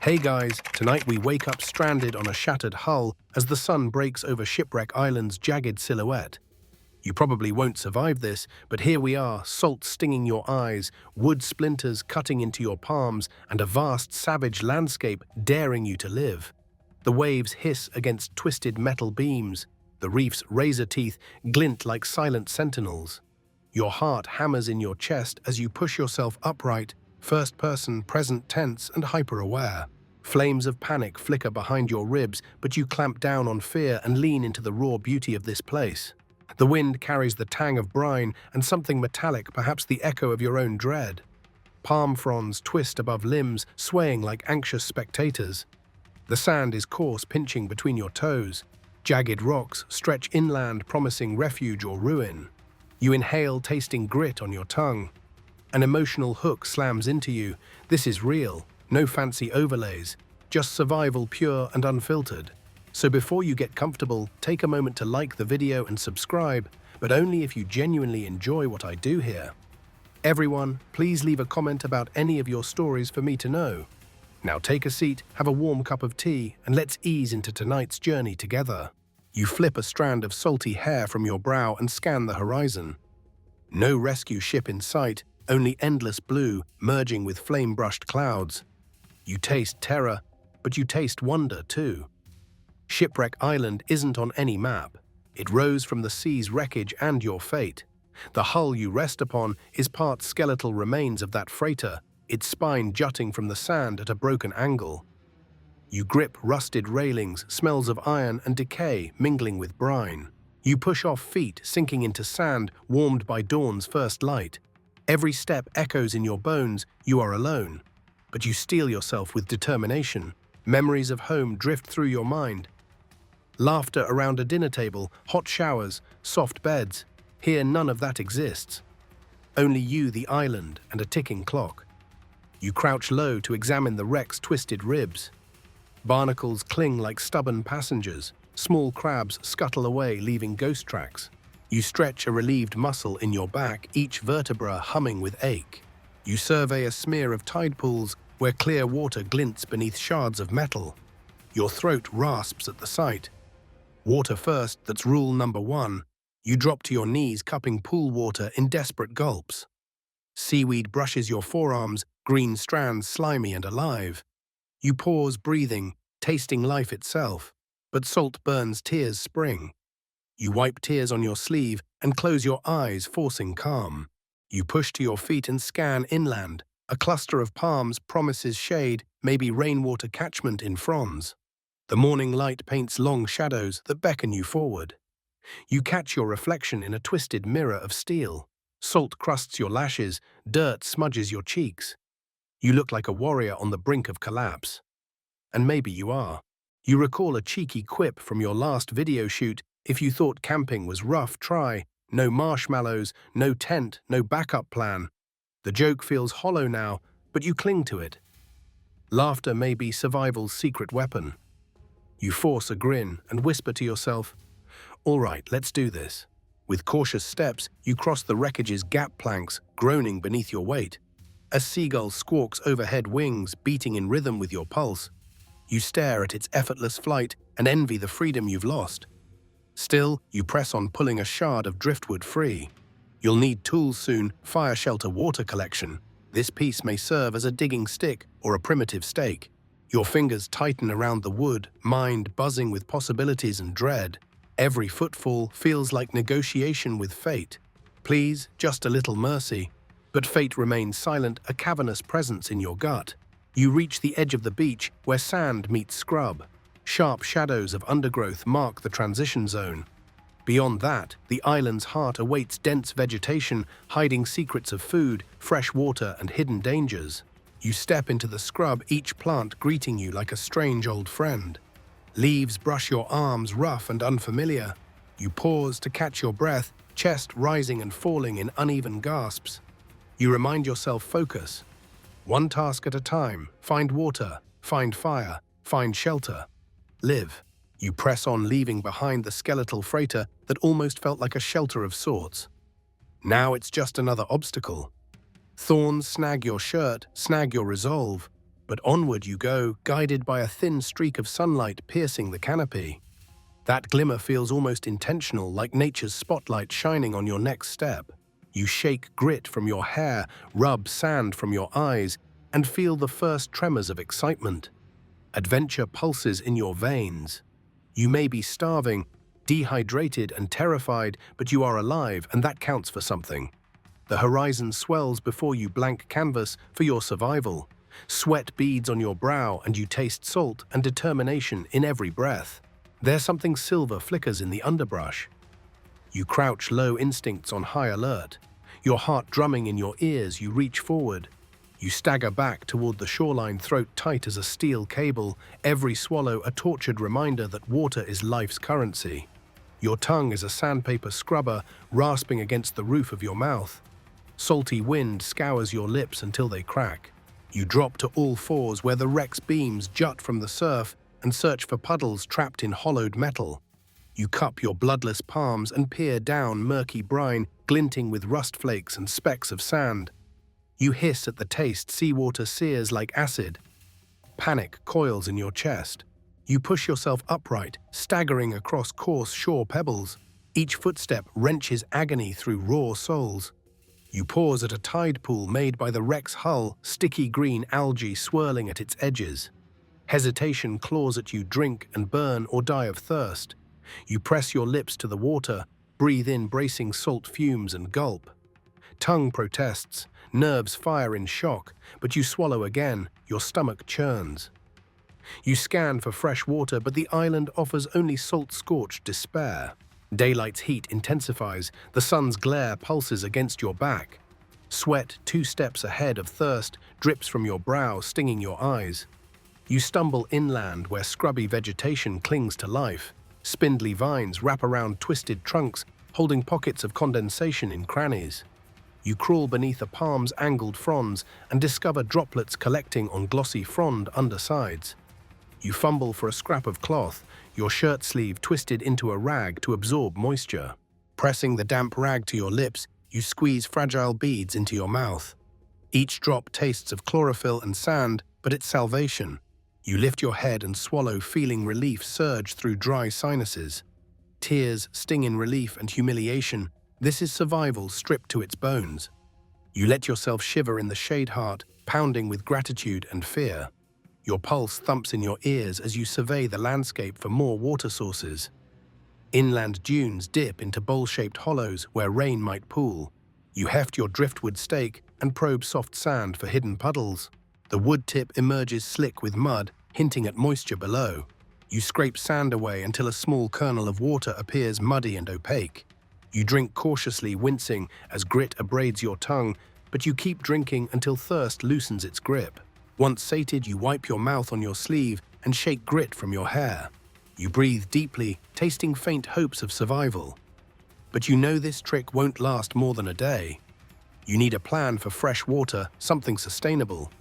Hey guys, tonight we wake up stranded on a shattered hull as the sun breaks over Shipwreck Island's jagged silhouette. You probably won't survive this, but here we are, salt stinging your eyes, wood splinters cutting into your palms, and a vast, savage landscape daring you to live. The waves hiss against twisted metal beams. The reef's razor teeth glint like silent sentinels. Your heart hammers in your chest as you push yourself upright, first-person, present tense, and hyper-aware. Flames of panic flicker behind your ribs, but you clamp down on fear and lean into the raw beauty of this place. The wind carries the tang of brine and something metallic, perhaps the echo of your own dread. Palm fronds twist above limbs, swaying like anxious spectators. The sand is coarse, pinching between your toes. Jagged rocks stretch inland, promising refuge or ruin. You inhale, tasting grit on your tongue. An emotional hook slams into you. This is real. No fancy overlays, just survival pure and unfiltered. So before you get comfortable, take a moment to like the video and subscribe, but only if you genuinely enjoy what I do here. Everyone, please leave a comment about any of your stories for me to know. Now take a seat, have a warm cup of tea, and let's ease into tonight's journey together. You flip a strand of salty hair from your brow and scan the horizon. No rescue ship in sight, only endless blue merging with flame-brushed clouds. You taste terror, but you taste wonder too. Shipwreck Island isn't on any map. It rose from the sea's wreckage and your fate. The hull you rest upon is part skeletal remains of that freighter, its spine jutting from the sand at a broken angle. You grip rusted railings, smells of iron and decay mingling with brine. You push off feet, sinking into sand warmed by dawn's first light. Every step echoes in your bones. You are alone. But you steel yourself with determination. Memories of home drift through your mind. Laughter around a dinner table, hot showers, soft beds. Here none of that exists. Only you, the island, and a ticking clock. You crouch low to examine the wreck's twisted ribs. Barnacles cling like stubborn passengers. Small crabs scuttle away, leaving ghost tracks. You stretch a relieved muscle in your back, each vertebra humming with ache. You survey a smear of tide pools where clear water glints beneath shards of metal. Your throat rasps at the sight. Water first, that's rule number one. You drop to your knees, cupping pool water in desperate gulps. Seaweed brushes your forearms, green strands slimy and alive. You pause, breathing, tasting life itself, but salt burns tears spring. You wipe tears on your sleeve and close your eyes, forcing calm. You push to your feet and scan inland. A cluster of palms promises shade, maybe rainwater catchment in fronds. The morning light paints long shadows that beckon you forward. You catch your reflection in a twisted mirror of steel. Salt crusts your lashes, dirt smudges your cheeks. You look like a warrior on the brink of collapse. And maybe you are. You recall a cheeky quip from your last video shoot. If you thought camping was rough, try. No marshmallows, no tent, no backup plan. The joke feels hollow now, but you cling to it. Laughter may be survival's secret weapon. You force a grin and whisper to yourself, "All right, let's do this." With cautious steps, you cross the wreckage's gap planks, groaning beneath your weight. A seagull squawks overhead, wings beating in rhythm with your pulse. You stare at its effortless flight and envy the freedom you've lost. Still, you press on, pulling a shard of driftwood free. You'll need tools soon, fire shelter, water collection. This piece may serve as a digging stick or a primitive stake. Your fingers tighten around the wood, mind buzzing with possibilities and dread. Every footfall feels like negotiation with fate. Please, just a little mercy. But fate remains silent, a cavernous presence in your gut. You reach the edge of the beach where sand meets scrub. Sharp shadows of undergrowth mark the transition zone. Beyond that, the island's heart awaits dense vegetation, hiding secrets of food, fresh water, and hidden dangers. You step into the scrub, each plant greeting you like a strange old friend. Leaves brush your arms, rough and unfamiliar. You pause to catch your breath, chest rising and falling in uneven gasps. You remind yourself, focus. One task at a time. Find water, find fire, find shelter. Live. You press on, leaving behind the skeletal freighter that almost felt like a shelter of sorts. Now it's just another obstacle. Thorns snag your shirt, snag your resolve. But onward you go, guided by a thin streak of sunlight piercing the canopy. That glimmer feels almost intentional, like nature's spotlight shining on your next step. You shake grit from your hair, rub sand from your eyes, and feel the first tremors of excitement. Adventure pulses in your veins. You may be starving, dehydrated and terrified, but you are alive, and that counts for something. The horizon swells before you, blank canvas for your survival. Sweat beads on your brow, and you taste salt and determination in every breath. There's something silver flickers in the underbrush. You crouch low, instincts on high alert. Your heart drumming in your ears, you reach forward. You stagger back toward the shoreline, throat tight as a steel cable, every swallow a tortured reminder that water is life's currency. Your tongue is a sandpaper scrubber, rasping against the roof of your mouth. Salty wind scours your lips until they crack. You drop to all fours where the wreck's beams jut from the surf and search for puddles trapped in hollowed metal. You cup your bloodless palms and peer down murky brine, glinting with rust flakes and specks of sand. You hiss at the taste, seawater sears like acid. Panic coils in your chest. You push yourself upright, staggering across coarse shore pebbles. Each footstep wrenches agony through raw soles. You pause at a tide pool made by the wreck's hull, sticky green algae swirling at its edges. Hesitation claws at you, drink and burn or die of thirst. You press your lips to the water, breathe in bracing salt fumes and gulp. Tongue protests, nerves fire in shock, but you swallow again, your stomach churns. You scan for fresh water, but the island offers only salt-scorched despair. Daylight's heat intensifies, the sun's glare pulses against your back. Sweat, 2 steps ahead of thirst, drips from your brow, stinging your eyes. You stumble inland where scrubby vegetation clings to life. Spindly vines wrap around twisted trunks, holding pockets of condensation in crannies. You crawl beneath a palm's angled fronds and discover droplets collecting on glossy frond undersides. You fumble for a scrap of cloth, your shirt sleeve twisted into a rag to absorb moisture. Pressing the damp rag to your lips, you squeeze fragile beads into your mouth. Each drop tastes of chlorophyll and sand, but it's salvation. You lift your head and swallow, feeling relief surge through dry sinuses. Tears sting in relief and humiliation. This is survival stripped to its bones. You let yourself shiver in the shade heart, pounding with gratitude and fear. Your pulse thumps in your ears as you survey the landscape for more water sources. Inland dunes dip into bowl-shaped hollows where rain might pool. You heft your driftwood stake and probe soft sand for hidden puddles. The wood tip emerges slick with mud, hinting at moisture below. You scrape sand away until a small kernel of water appears muddy and opaque. You drink cautiously, wincing as grit abrades your tongue, but you keep drinking until thirst loosens its grip. Once sated, you wipe your mouth on your sleeve and shake grit from your hair. You breathe deeply, tasting faint hopes of survival. But you know this trick won't last more than a day. You need a plan for fresh water, something sustainable.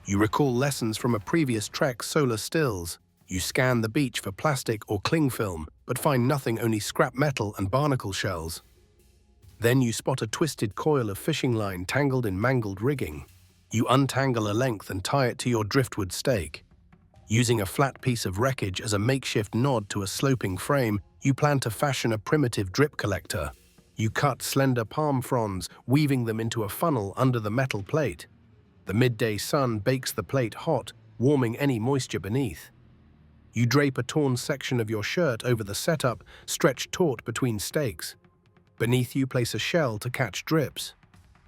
You recall lessons from a previous trek, solar stills. You scan the beach for plastic or cling film, but find nothing, only scrap metal and barnacle shells. Then you spot a twisted coil of fishing line tangled in mangled rigging. You untangle a length and tie it to your driftwood stake. Using a flat piece of wreckage as a makeshift nod to a sloping frame, you plan to fashion a primitive drip collector. You cut slender palm fronds, weaving them into a funnel under the metal plate. The midday sun bakes the plate hot, warming any moisture beneath. You drape a torn section of your shirt over the setup, stretched taut between stakes. Beneath you place a shell to catch drips.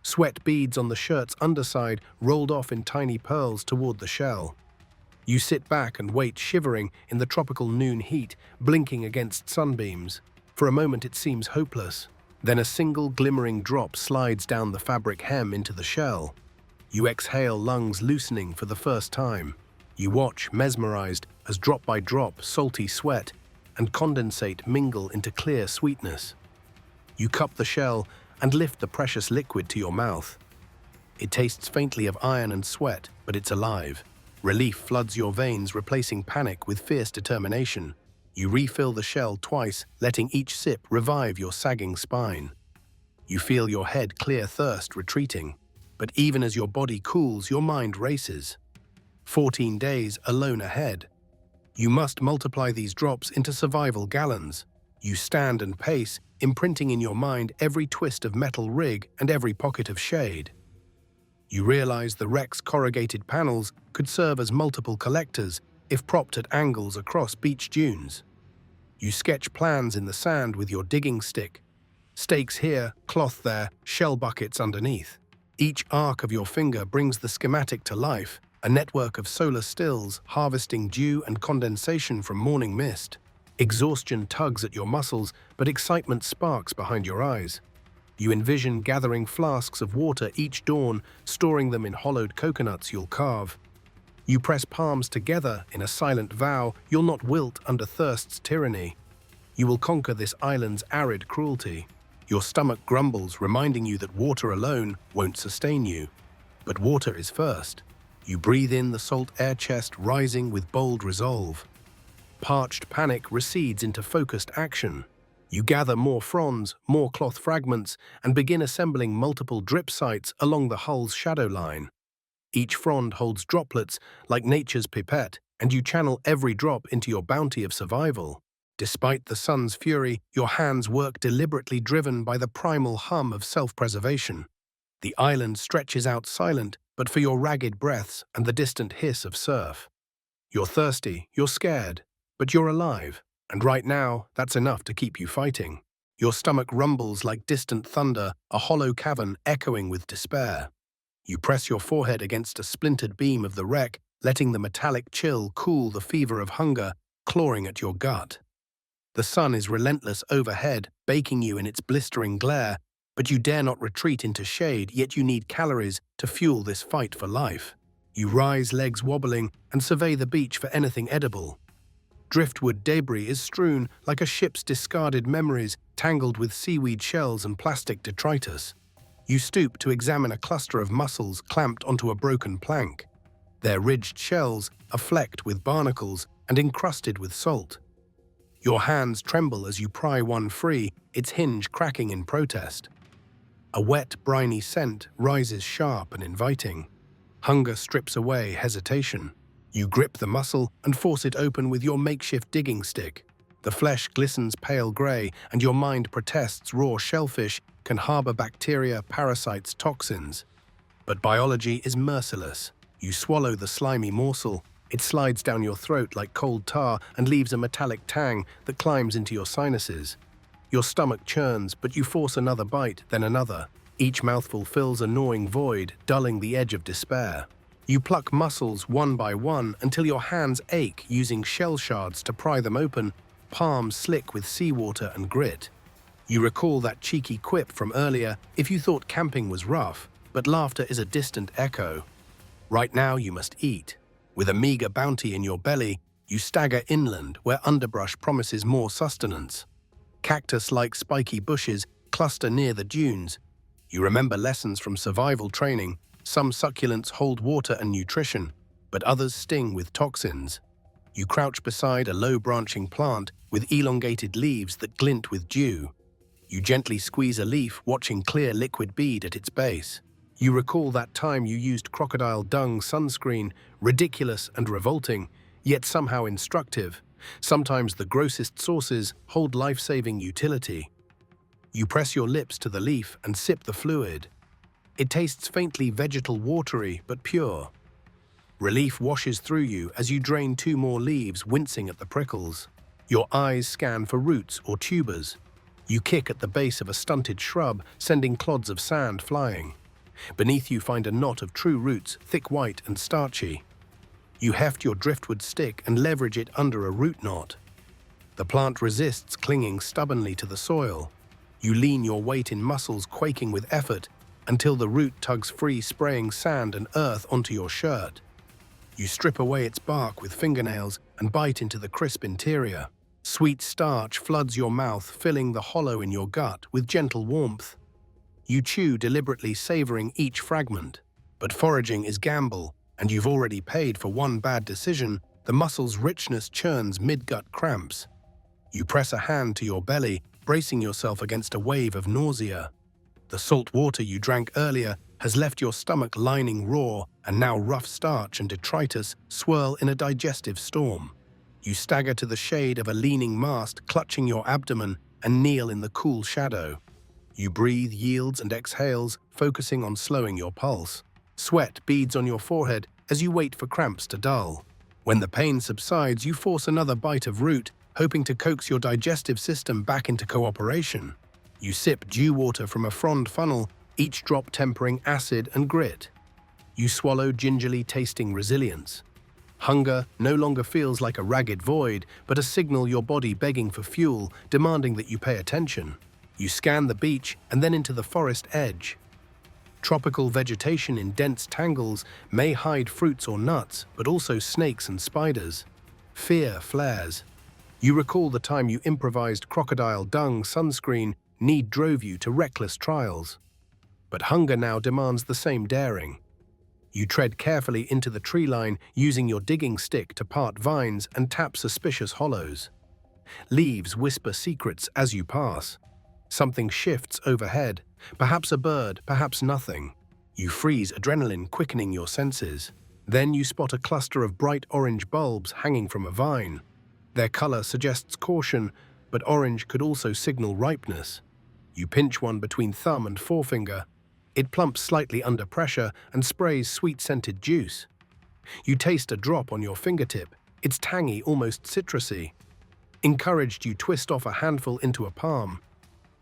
Sweat beads on the shirt's underside rolled off in tiny pearls toward the shell. You sit back and wait, shivering in the tropical noon heat, blinking against sunbeams. For a moment it seems hopeless. Then a single glimmering drop slides down the fabric hem into the shell. You exhale, lungs loosening for the first time. You watch, mesmerized, as drop by drop salty sweat and condensate mingle into clear sweetness. You cup the shell and lift the precious liquid to your mouth. It tastes faintly of iron and sweat, but it's alive. Relief floods your veins, replacing panic with fierce determination. You refill the shell twice, letting each sip revive your sagging spine. You feel your head clear, thirst retreating. But even as your body cools, your mind races. 14 days alone ahead. You must multiply these drops into survival gallons. You stand and pace, imprinting in your mind every twist of metal rig and every pocket of shade. You realize the wreck's corrugated panels could serve as multiple collectors if propped at angles across beach dunes. You sketch plans in the sand with your digging stick. Stakes here, cloth there, shell buckets underneath. Each arc of your finger brings the schematic to life, a network of solar stills harvesting dew and condensation from morning mist. Exhaustion tugs at your muscles, but excitement sparks behind your eyes. You envision gathering flasks of water each dawn, storing them in hollowed coconuts you'll carve. You press palms together in a silent vow you'll not wilt under thirst's tyranny. You will conquer this island's arid cruelty. Your stomach grumbles, reminding you that water alone won't sustain you. But water is first. You breathe in the salt air chest, rising with bold resolve. Parched panic recedes into focused action. You gather more fronds, more cloth fragments, and begin assembling multiple drip sites along the hull's shadow line. Each frond holds droplets like nature's pipette, and you channel every drop into your bounty of survival. Despite the sun's fury, your hands work deliberately, driven by the primal hum of self-preservation. The island stretches out silent, but for your ragged breaths and the distant hiss of surf. You're thirsty, you're scared, but you're alive, and right now, that's enough to keep you fighting. Your stomach rumbles like distant thunder, a hollow cavern echoing with despair. You press your forehead against a splintered beam of the wreck, letting the metallic chill cool the fever of hunger clawing at your gut. The sun is relentless overhead, baking you in its blistering glare, but you dare not retreat into shade, yet you need calories to fuel this fight for life. You rise, legs wobbling, and survey the beach for anything edible. Driftwood debris is strewn like a ship's discarded memories, tangled with seaweed shells and plastic detritus. You stoop to examine a cluster of mussels clamped onto a broken plank. Their ridged shells are flecked with barnacles and encrusted with salt. Your hands tremble as you pry one free, its hinge cracking in protest. A wet, briny scent rises sharp and inviting. Hunger strips away hesitation. You grip the mussel and force it open with your makeshift digging stick. The flesh glistens pale grey, and your mind protests raw shellfish can harbour bacteria, parasites, toxins. But biology is merciless. You swallow the slimy morsel. It slides down your throat like cold tar and leaves a metallic tang that climbs into your sinuses. Your stomach churns, but you force another bite, then another. Each mouthful fills a gnawing void, dulling the edge of despair. You pluck mussels one by one until your hands ache, using shell shards to pry them open, palms slick with seawater and grit. You recall that cheeky quip from earlier, if you thought camping was rough, but laughter is a distant echo. Right now you must eat. With a meager bounty in your belly, you stagger inland where underbrush promises more sustenance. Cactus-like spiky bushes cluster near the dunes. You remember lessons from survival training. Some succulents hold water and nutrition, but others sting with toxins. You crouch beside a low-branching plant with elongated leaves that glint with dew. You gently squeeze a leaf, watching clear liquid bead at its base. You recall that time you used crocodile dung sunscreen, ridiculous and revolting, yet somehow instructive. Sometimes the grossest sources hold life-saving utility. You press your lips to the leaf and sip the fluid. It tastes faintly vegetal watery, but pure. Relief washes through you as you drain 2 more leaves, wincing at the prickles. Your eyes scan for roots or tubers. You kick at the base of a stunted shrub, sending clods of sand flying. Beneath you find a knot of true roots, thick white and starchy. You heft your driftwood stick and leverage it under a root knot. The plant resists, clinging stubbornly to the soil. You lean your weight in muscles quaking with effort, until the root tugs free, spraying sand and earth onto your shirt. You strip away its bark with fingernails and bite into the crisp interior. Sweet starch floods your mouth, filling the hollow in your gut with gentle warmth. You chew, deliberately savoring each fragment. But foraging is gamble, and you've already paid for one bad decision. The muscle's richness churns mid-gut cramps. You press a hand to your belly, bracing yourself against a wave of nausea. The salt water you drank earlier has left your stomach lining raw, and now rough starch and detritus swirl in a digestive storm. You stagger to the shade of a leaning mast, clutching your abdomen, and kneel in the cool shadow. You breathe yields and exhales, focusing on slowing your pulse. Sweat beads on your forehead as you wait for cramps to dull. When the pain subsides, you force another bite of root, hoping to coax your digestive system back into cooperation. You sip dew water from a frond funnel, each drop tempering acid and grit. You swallow gingerly, tasting resilience. Hunger no longer feels like a ragged void, but a signal your body begging for fuel, demanding that you pay attention. You scan the beach and then into the forest edge. Tropical vegetation in dense tangles may hide fruits or nuts, but also snakes and spiders. Fear flares. You recall the time you improvised crocodile dung sunscreen. Need drove you to reckless trials. But hunger now demands the same daring. You tread carefully into the tree line, using your digging stick to part vines and tap suspicious hollows. Leaves whisper secrets as you pass. Something shifts overhead, perhaps a bird, perhaps nothing. You freeze, adrenaline quickening your senses. Then you spot a cluster of bright orange bulbs hanging from a vine. Their color suggests caution, but orange could also signal ripeness. You pinch one between thumb and forefinger. It plumps slightly under pressure and sprays sweet-scented juice. You taste a drop on your fingertip. It's tangy, almost citrusy. Encouraged, you twist off a handful into a palm.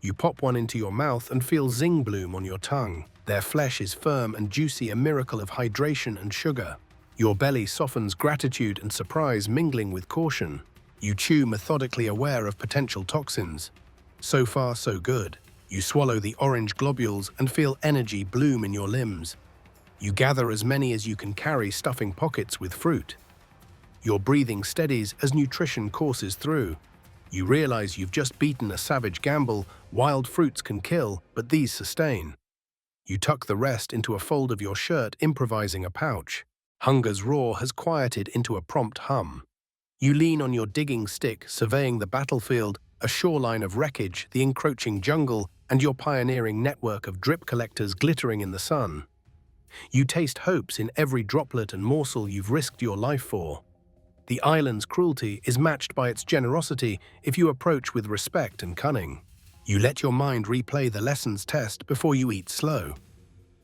You pop one into your mouth and feel zing bloom on your tongue. Their flesh is firm and juicy, a miracle of hydration and sugar. Your belly softens, gratitude and surprise mingling with caution. You chew, methodically aware of potential toxins. So far, so good. You swallow the orange globules and feel energy bloom in your limbs. You gather as many as you can carry, stuffing pockets with fruit. Your breathing steadies as nutrition courses through. You realize you've just beaten a savage gamble. Wild fruits can kill, but these sustain. You tuck the rest into a fold of your shirt, improvising a pouch. Hunger's roar has quieted into a prompt hum. You lean on your digging stick, surveying the battlefield, a shoreline of wreckage, the encroaching jungle, and your pioneering network of drip collectors glittering in the sun. You taste hopes in every droplet and morsel you've risked your life for. The island's cruelty is matched by its generosity if you approach with respect and cunning. You let your mind replay the lessons test before you eat slow.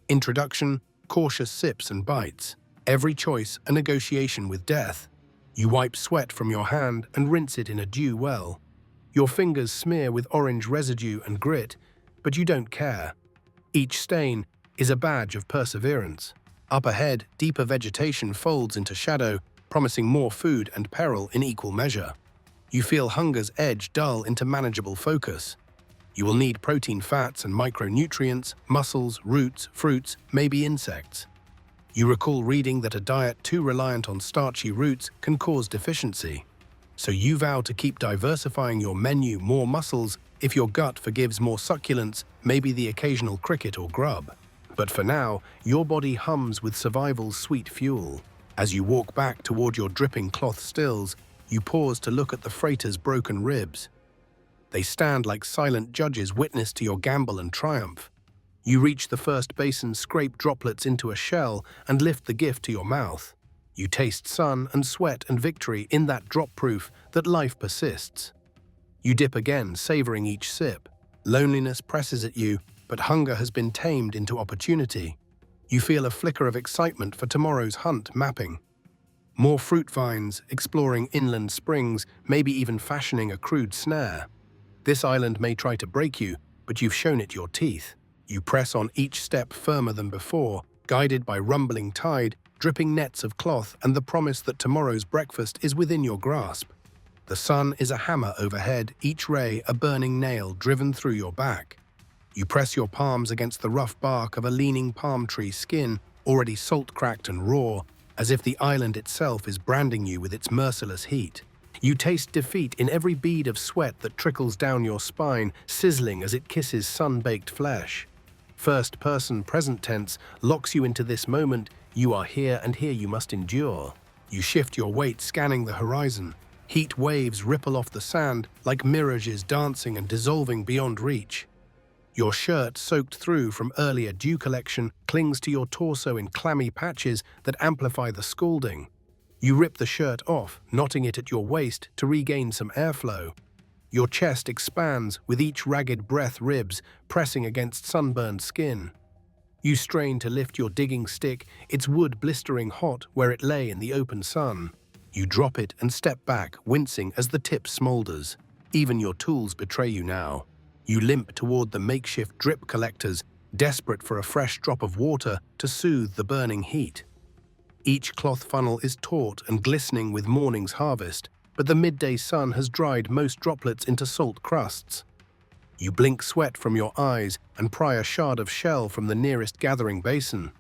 Introduction, cautious sips and bites. Every choice a negotiation with death. You wipe sweat from your hand and rinse it in a dew well. Your fingers smear with orange residue and grit, but you don't care. Each stain is a badge of perseverance. Up ahead, deeper vegetation folds into shadow, promising more food and peril in equal measure. You feel hunger's edge dull into manageable focus. You will need protein, fats, and micronutrients, mussels, roots, fruits, maybe insects. You recall reading that a diet too reliant on starchy roots can cause deficiency. So you vow to keep diversifying your menu, more mussels, if your gut forgives more succulents, maybe the occasional cricket or grub. But for now, your body hums with survival's sweet fuel. As you walk back toward your dripping cloth stills, you pause to look at the freighter's broken ribs. They stand like silent judges, witness to your gamble and triumph. You reach the first basin, scrape droplets into a shell, and lift the gift to your mouth. You taste sun and sweat and victory in that drop, proof that life persists. You dip again, savoring each sip. Loneliness presses at you, but hunger has been tamed into opportunity. You feel a flicker of excitement for tomorrow's hunt mapping. More fruit vines, exploring inland springs, maybe even fashioning a crude snare. This island may try to break you, but you've shown it your teeth. You press on each step firmer than before, guided by rumbling tide, dripping nets of cloth, and the promise that tomorrow's breakfast is within your grasp. The sun is a hammer overhead, each ray a burning nail driven through your back. You press your palms against the rough bark of a leaning palm tree, skin already salt-cracked and raw, as if the island itself is branding you with its merciless heat. You taste defeat in every bead of sweat that trickles down your spine, sizzling as it kisses sun-baked flesh. First person present tense locks you into this moment. You are here, and here you must endure. You shift your weight, scanning the horizon. Heat waves ripple off the sand like mirages, dancing and dissolving beyond reach. Your shirt, soaked through from earlier dew collection, clings to your torso in clammy patches that amplify the scalding. You rip the shirt off, knotting it at your waist to regain some airflow. Your chest expands with each ragged breath, ribs pressing against sunburned skin. You strain to lift your digging stick, its wood blistering hot where it lay in the open sun. You drop it and step back, wincing as the tip smolders. Even your tools betray you now. You limp toward the makeshift drip collectors, desperate for a fresh drop of water to soothe the burning heat. Each cloth funnel is taut and glistening with morning's harvest, but the midday sun has dried most droplets into salt crusts. You blink sweat from your eyes and pry a shard of shell from the nearest gathering basin.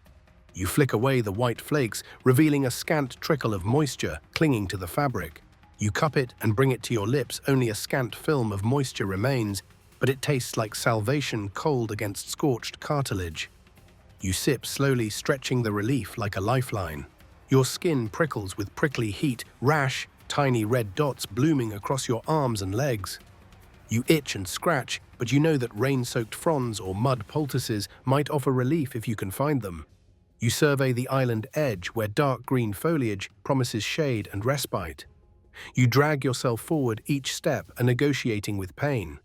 You flick away the white flakes, revealing a scant trickle of moisture clinging to the fabric. You cup it and bring it to your lips, only a scant film of moisture remains, but it tastes like salvation cold against scorched cartilage. You sip slowly, stretching the relief like a lifeline. Your skin prickles with prickly heat, rash, tiny red dots blooming across your arms and legs. You itch and scratch, but you know that rain-soaked fronds or mud poultices might offer relief if you can find them. You survey the island edge where dark green foliage promises shade and respite. You drag yourself forward each step, negotiating with pain.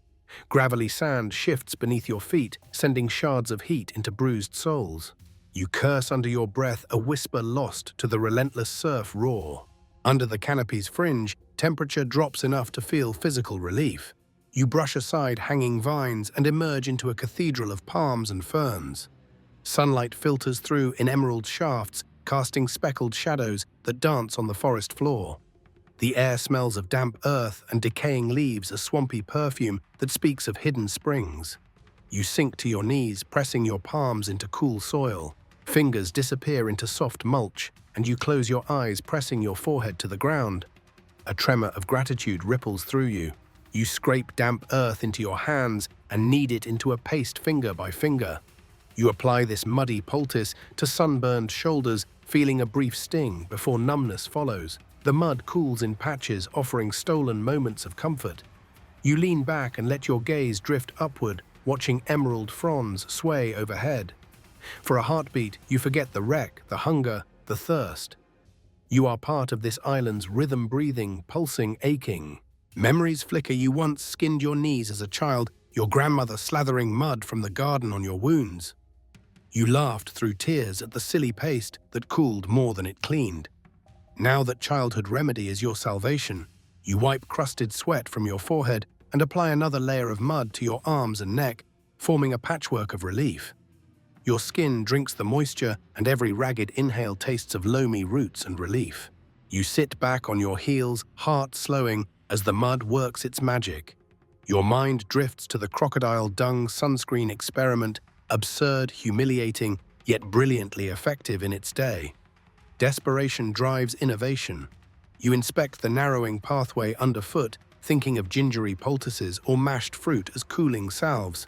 Gravelly sand shifts beneath your feet, sending shards of heat into bruised soles. You curse under your breath, a whisper lost to the relentless surf roar. Under the canopy's fringe, temperature drops enough to feel physical relief. You brush aside hanging vines and emerge into a cathedral of palms and ferns. Sunlight filters through in emerald shafts, casting speckled shadows that dance on the forest floor. The air smells of damp earth and decaying leaves, a swampy perfume that speaks of hidden springs. You sink to your knees, pressing your palms into cool soil. Fingers disappear into soft mulch, and you close your eyes, pressing your forehead to the ground. A tremor of gratitude ripples through you. You scrape damp earth into your hands and knead it into a paste finger by finger. You apply this muddy poultice to sunburned shoulders, feeling a brief sting before numbness follows. The mud cools in patches, offering stolen moments of comfort. You lean back and let your gaze drift upward, watching emerald fronds sway overhead. For a heartbeat, you forget the wreck, the hunger, the thirst. You are part of this island's rhythm, breathing, pulsing, aching. Memories flicker. You once skinned your knees as a child, your grandmother slathering mud from the garden on your wounds. You laughed through tears at the silly paste that cooled more than it cleaned. Now that childhood remedy is your salvation, you wipe crusted sweat from your forehead and apply another layer of mud to your arms and neck, forming a patchwork of relief. Your skin drinks the moisture, and every ragged inhale tastes of loamy roots and relief. You sit back on your heels, heart slowing, as the mud works its magic. Your mind drifts to the crocodile dung sunscreen experiment, absurd, humiliating, yet brilliantly effective in its day. Desperation drives innovation. You inspect the narrowing pathway underfoot, thinking of gingery poultices or mashed fruit as cooling salves.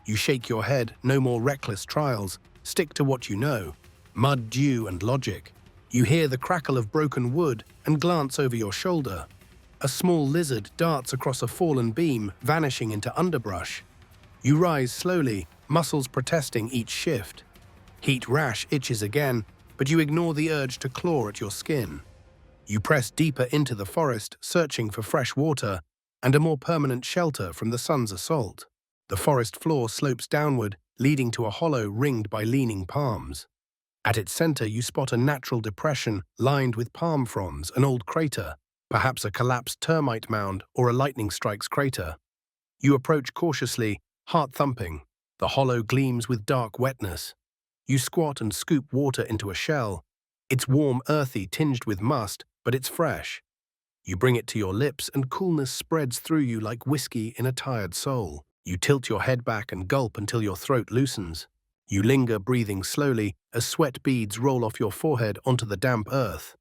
You shake your head, no more reckless trials. Stick to what you know, mud, dew, and logic. You hear the crackle of broken wood and glance over your shoulder. A small lizard darts across a fallen beam, vanishing into underbrush. You rise slowly, muscles protesting each shift. Heat rash itches again, but you ignore the urge to claw at your skin. You press deeper into the forest, searching for fresh water and a more permanent shelter from the sun's assault. The forest floor slopes downward, leading to a hollow ringed by leaning palms. At its center, you spot a natural depression lined with palm fronds, an old crater, perhaps a collapsed termite mound or a lightning strike's crater. You approach cautiously, heart thumping. The hollow gleams with dark wetness. You squat and scoop water into a shell. It's warm, earthy, tinged with must, but it's fresh. You bring it to your lips, and coolness spreads through you like whiskey in a tired soul. You tilt your head back and gulp until your throat loosens. You linger, breathing slowly, as sweat beads roll off your forehead onto the damp earth.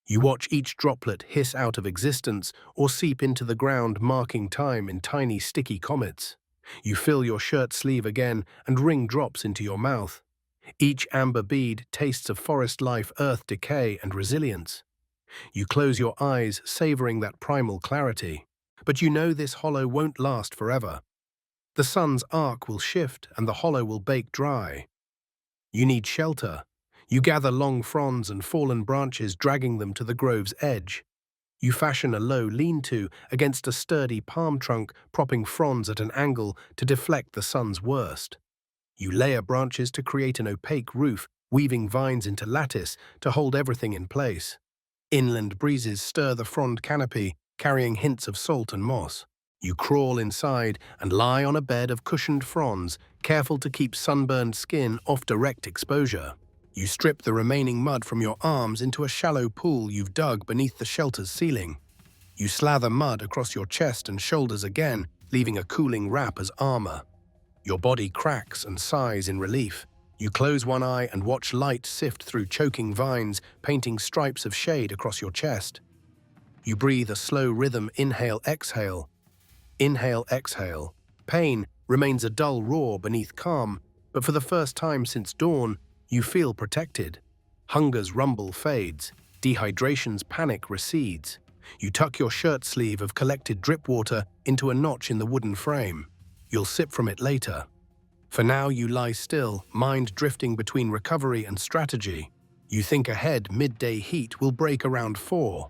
You watch each droplet hiss out of existence or seep into the ground, marking time in tiny, sticky comets. You fill your shirt sleeve again, and ring drops into your mouth. Each amber bead tastes of forest life, earth decay, and resilience. You close your eyes, savoring that primal clarity. But you know this hollow won't last forever. The sun's arc will shift and the hollow will bake dry. You need shelter. You gather long fronds and fallen branches, dragging them to the grove's edge. You fashion a low lean-to against a sturdy palm trunk, propping fronds at an angle to deflect the sun's worst. You layer branches to create an opaque roof, weaving vines into lattice to hold everything in place. Inland breezes stir the frond canopy, carrying hints of salt and moss. You crawl inside and lie on a bed of cushioned fronds, careful to keep sunburned skin off direct exposure. You strip the remaining mud from your arms into a shallow pool you've dug beneath the shelter's ceiling. You slather mud across your chest and shoulders again, leaving a cooling wrap as armor. Your body cracks and sighs in relief. You close one eye and watch light sift through choking vines, painting stripes of shade across your chest. You breathe a slow rhythm, inhale, exhale. Inhale, exhale. Pain remains a dull roar beneath calm, but for the first time since dawn, you feel protected. Hunger's rumble fades. Dehydration's panic recedes. You tuck your shirt sleeve of collected drip water into a notch in the wooden frame. You'll sip from it later. For now, you lie still, mind drifting between recovery and strategy. You think ahead, midday heat will break around 4.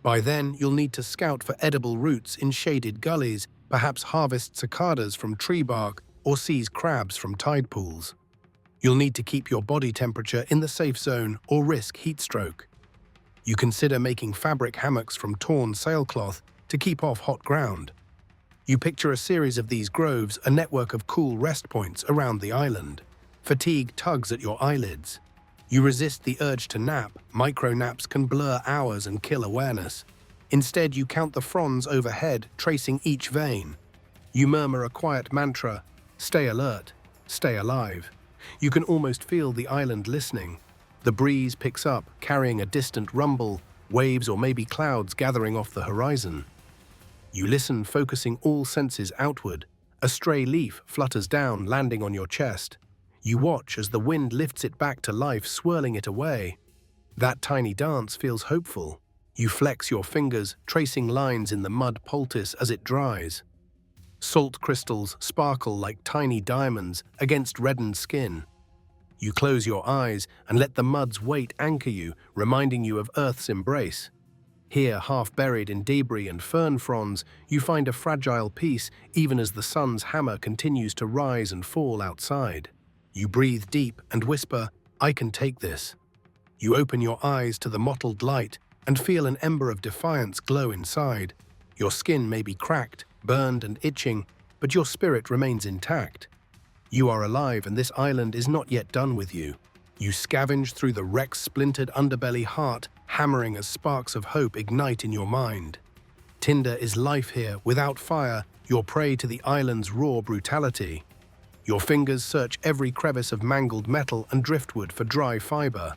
By then, you'll need to scout for edible roots in shaded gullies, perhaps harvest cicadas from tree bark or seize crabs from tide pools. You'll need to keep your body temperature in the safe zone or risk heat stroke. You consider making fabric hammocks from torn sailcloth to keep off hot ground. You picture a series of these groves, a network of cool rest points around the island. Fatigue tugs at your eyelids. You resist the urge to nap. Micro-naps can blur hours and kill awareness. Instead, you count the fronds overhead, tracing each vein. You murmur a quiet mantra, stay alert, stay alive. You can almost feel the island listening. The breeze picks up, carrying a distant rumble, waves or maybe clouds gathering off the horizon. You listen, focusing all senses outward. A stray leaf flutters down, landing on your chest. You watch as the wind lifts it back to life, swirling it away. That tiny dance feels hopeful. You flex your fingers, tracing lines in the mud poultice as it dries. Salt crystals sparkle like tiny diamonds against reddened skin. You close your eyes and let the mud's weight anchor you, reminding you of Earth's embrace. Here, half buried in debris and fern fronds, you find a fragile piece even as the sun's hammer continues to rise and fall outside. You breathe deep and whisper, I can take this. You open your eyes to the mottled light and feel an ember of defiance glow inside. Your skin may be cracked, burned and itching, but your spirit remains intact. You are alive and this island is not yet done with you. You scavenge through the wreck's splintered underbelly, heart hammering as sparks of hope ignite in your mind. Tinder is life here. Without fire, you're prey to the island's raw brutality. Your fingers search every crevice of mangled metal and driftwood for dry fiber.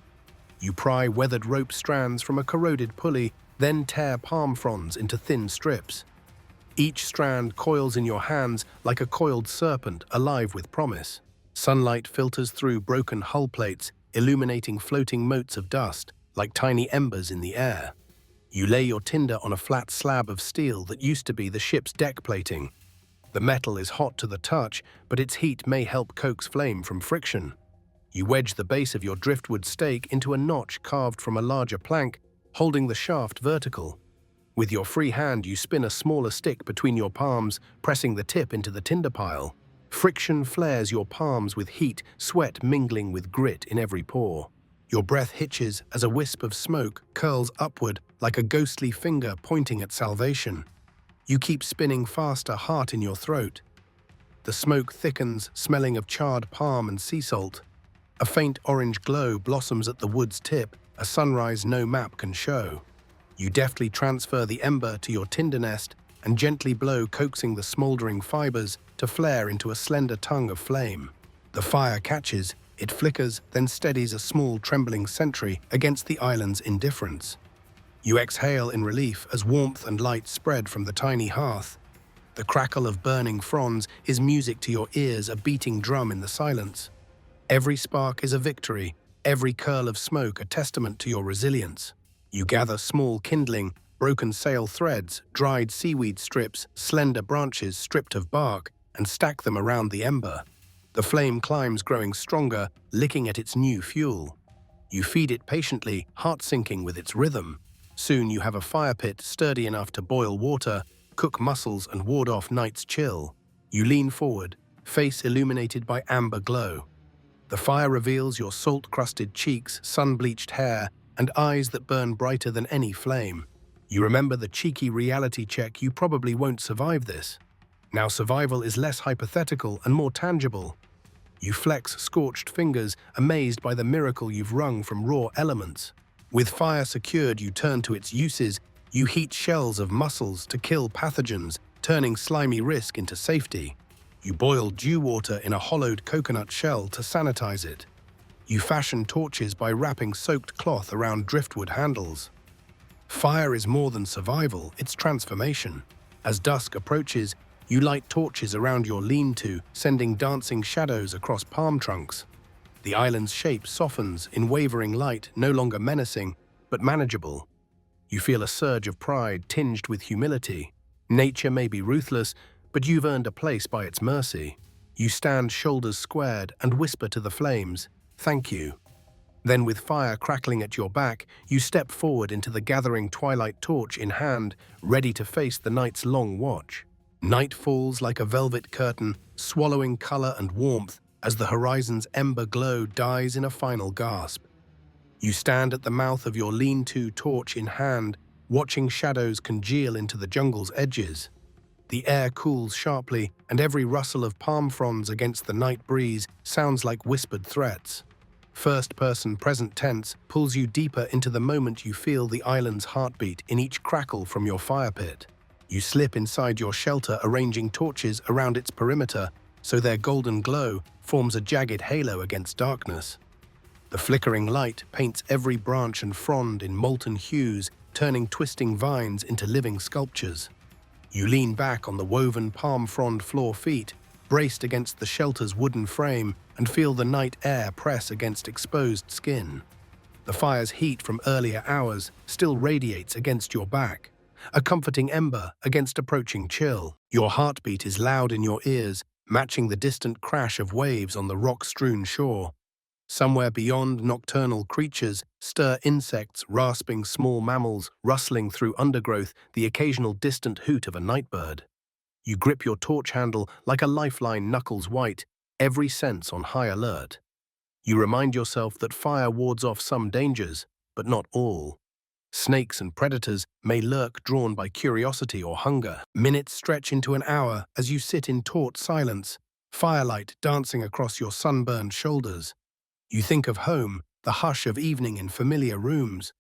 You pry weathered rope strands from a corroded pulley, then tear palm fronds into thin strips. Each strand coils in your hands like a coiled serpent alive with promise. Sunlight filters through broken hull plates, illuminating floating motes of dust like tiny embers in the air. You lay your tinder on a flat slab of steel that used to be the ship's deck plating. The metal is hot to the touch, but its heat may help coax flame from friction. You wedge the base of your driftwood stake into a notch carved from a larger plank, holding the shaft vertical. With your free hand, you spin a smaller stick between your palms, pressing the tip into the tinder pile. Friction flares your palms with heat, sweat mingling with grit in every pore. Your breath hitches as a wisp of smoke curls upward like a ghostly finger pointing at salvation. You keep spinning faster, heart in your throat. The smoke thickens, smelling of charred palm and sea salt. A faint orange glow blossoms at the wood's tip, a sunrise no map can show. You deftly transfer the ember to your tinder nest and gently blow, coaxing the smoldering fibers to flare into a slender tongue of flame. The fire catches, it flickers, then steadies a small trembling sentry against the island's indifference. You exhale in relief as warmth and light spread from the tiny hearth. The crackle of burning fronds is music to your ears, a beating drum in the silence. Every spark is a victory, every curl of smoke a testament to your resilience. You gather small kindling, broken sail threads, dried seaweed strips, slender branches stripped of bark, and stack them around the ember. The flame climbs, growing stronger, licking at its new fuel. You feed it patiently, heart syncing with its rhythm. Soon you have a fire pit sturdy enough to boil water, cook mussels, and ward off night's chill. You lean forward, face illuminated by amber glow. The fire reveals your salt-crusted cheeks, sun-bleached hair, and eyes that burn brighter than any flame. You remember the cheeky reality check: you probably won't survive this. Now survival is less hypothetical and more tangible. You flex scorched fingers, amazed by the miracle you've wrung from raw elements. With fire secured, you turn to its uses. You heat shells of mussels to kill pathogens, turning slimy risk into safety. You boil dew water in a hollowed coconut shell to sanitize it. You fashion torches by wrapping soaked cloth around driftwood handles. Fire is more than survival, it's transformation. As dusk approaches, you light torches around your lean-to, sending dancing shadows across palm trunks. The island's shape softens in wavering light, no longer menacing, but manageable. You feel a surge of pride tinged with humility. Nature may be ruthless, but you've earned a place by its mercy. You stand shoulders squared and whisper to the flames, "Thank you." Then, with fire crackling at your back, you step forward into the gathering twilight, torch in hand, ready to face the night's long watch. Night falls like a velvet curtain, swallowing color and warmth as the horizon's ember glow dies in a final gasp. You stand at the mouth of your lean-to, torch in hand, watching shadows congeal into the jungle's edges. The air cools sharply, and every rustle of palm fronds against the night breeze sounds like whispered threats. First-person present tense pulls you deeper into the moment. You feel the island's heartbeat in each crackle from your fire pit. You slip inside your shelter, arranging torches around its perimeter so their golden glow forms a jagged halo against darkness. The flickering light paints every branch and frond in molten hues, turning twisting vines into living sculptures. You lean back on the woven palm frond floor feet, braced against the shelter's wooden frame, and feel the night air press against exposed skin. The fire's heat from earlier hours still radiates against your back, a comforting ember against approaching chill. Your heartbeat is loud in your ears, matching the distant crash of waves on the rock-strewn shore. Somewhere beyond, nocturnal creatures stir insects, rasping small mammals, rustling through undergrowth, the occasional distant hoot of a nightbird. You grip your torch handle like a lifeline, knuckles white, every sense on high alert. You remind yourself that fire wards off some dangers, but not all. Snakes and predators may lurk, drawn by curiosity or hunger. Minutes stretch into an hour as you sit in taut silence, firelight dancing across your sunburned shoulders. You think of home, the hush of evening in familiar rooms,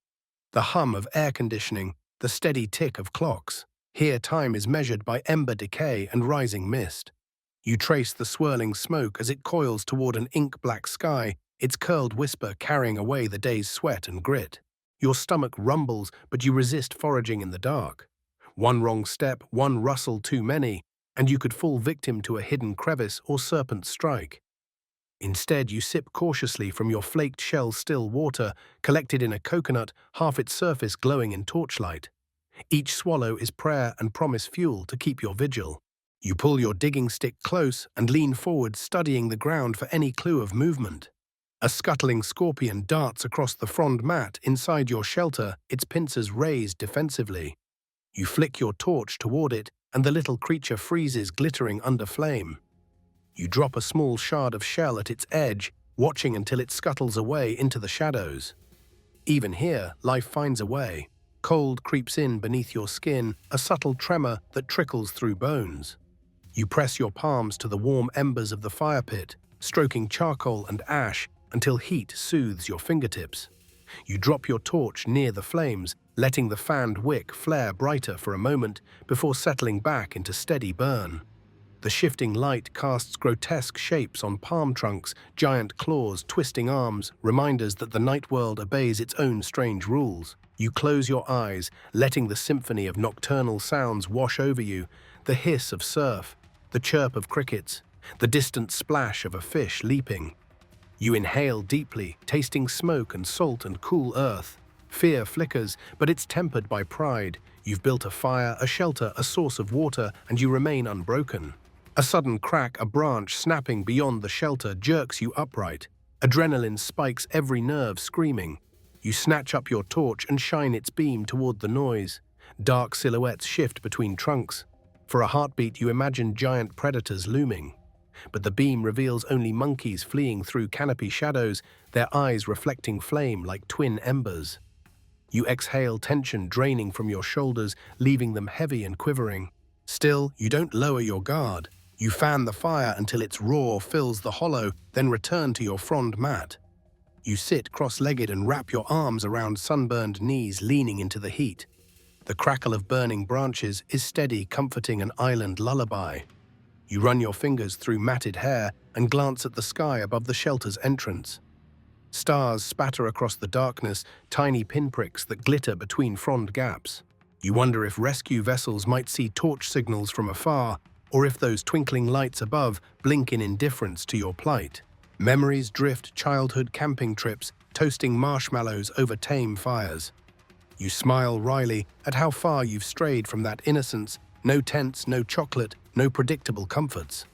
the hum of air conditioning, the steady tick of clocks. Here time is measured by ember decay and rising mist. You trace the swirling smoke as it coils toward an ink-black sky, its curled whisper carrying away the day's sweat and grit. Your stomach rumbles, but you resist foraging in the dark. One wrong step, one rustle too many, and you could fall victim to a hidden crevice or serpent strike. Instead, you sip cautiously from your flaked shell still water, collected in a coconut, half its surface glowing in torchlight. Each swallow is prayer and promise fuel to keep your vigil. You pull your digging stick close and lean forward, studying the ground for any clue of movement. A scuttling scorpion darts across the frond mat inside your shelter, its pincers raised defensively. You flick your torch toward it, and the little creature freezes, glittering under flame. You drop a small shard of shell at its edge, watching until it scuttles away into the shadows. Even here, life finds a way. Cold creeps in beneath your skin, a subtle tremor that trickles through bones. You press your palms to the warm embers of the fire pit, stroking charcoal and ash until heat soothes your fingertips. You drop your torch near the flames, letting the fanned wick flare brighter for a moment before settling back into steady burn. The shifting light casts grotesque shapes on palm trunks, giant claws, twisting arms, reminders that the night world obeys its own strange rules. You close your eyes, letting the symphony of nocturnal sounds wash over you, the hiss of surf, the chirp of crickets, the distant splash of a fish leaping. You inhale deeply, tasting smoke and salt and cool earth. Fear flickers, but it's tempered by pride. You've built a fire, a shelter, a source of water, and you remain unbroken. A sudden crack, a branch snapping beyond the shelter jerks you upright. Adrenaline spikes every nerve, screaming. You snatch up your torch and shine its beam toward the noise. Dark silhouettes shift between trunks. For a heartbeat, you imagine giant predators looming. But the beam reveals only monkeys fleeing through canopy shadows, their eyes reflecting flame like twin embers. You exhale, tension draining from your shoulders, leaving them heavy and quivering. Still, you don't lower your guard. You fan the fire until its roar fills the hollow, then return to your frond mat. You sit cross-legged and wrap your arms around sunburned knees, leaning into the heat. The crackle of burning branches is steady, comforting an island lullaby. You run your fingers through matted hair and glance at the sky above the shelter's entrance. Stars spatter across the darkness, tiny pinpricks that glitter between frond gaps. You wonder if rescue vessels might see torch signals from afar, or if those twinkling lights above blink in indifference to your plight. Memories drift, childhood camping trips, toasting marshmallows over tame fires. You smile wryly at how far you've strayed from that innocence, no tents, no chocolate, no predictable comforts.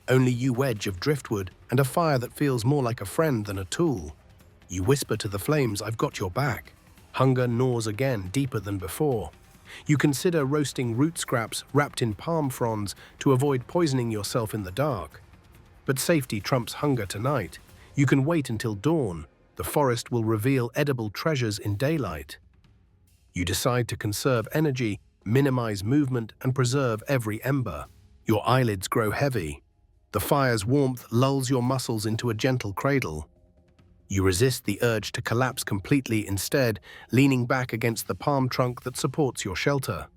Only you wedge of driftwood and a fire that feels more like a friend than a tool. You whisper to the flames, "I've got your back." Hunger gnaws again, deeper than before. You consider roasting root scraps wrapped in palm fronds to avoid poisoning yourself in the dark. But safety trumps hunger tonight. You can wait until dawn. The forest will reveal edible treasures in daylight. You decide to conserve energy, minimize movement, and preserve every ember. Your eyelids grow heavy. The fire's warmth lulls your muscles into a gentle cradle. You resist the urge to collapse completely, instead, leaning back against the palm trunk that supports your shelter.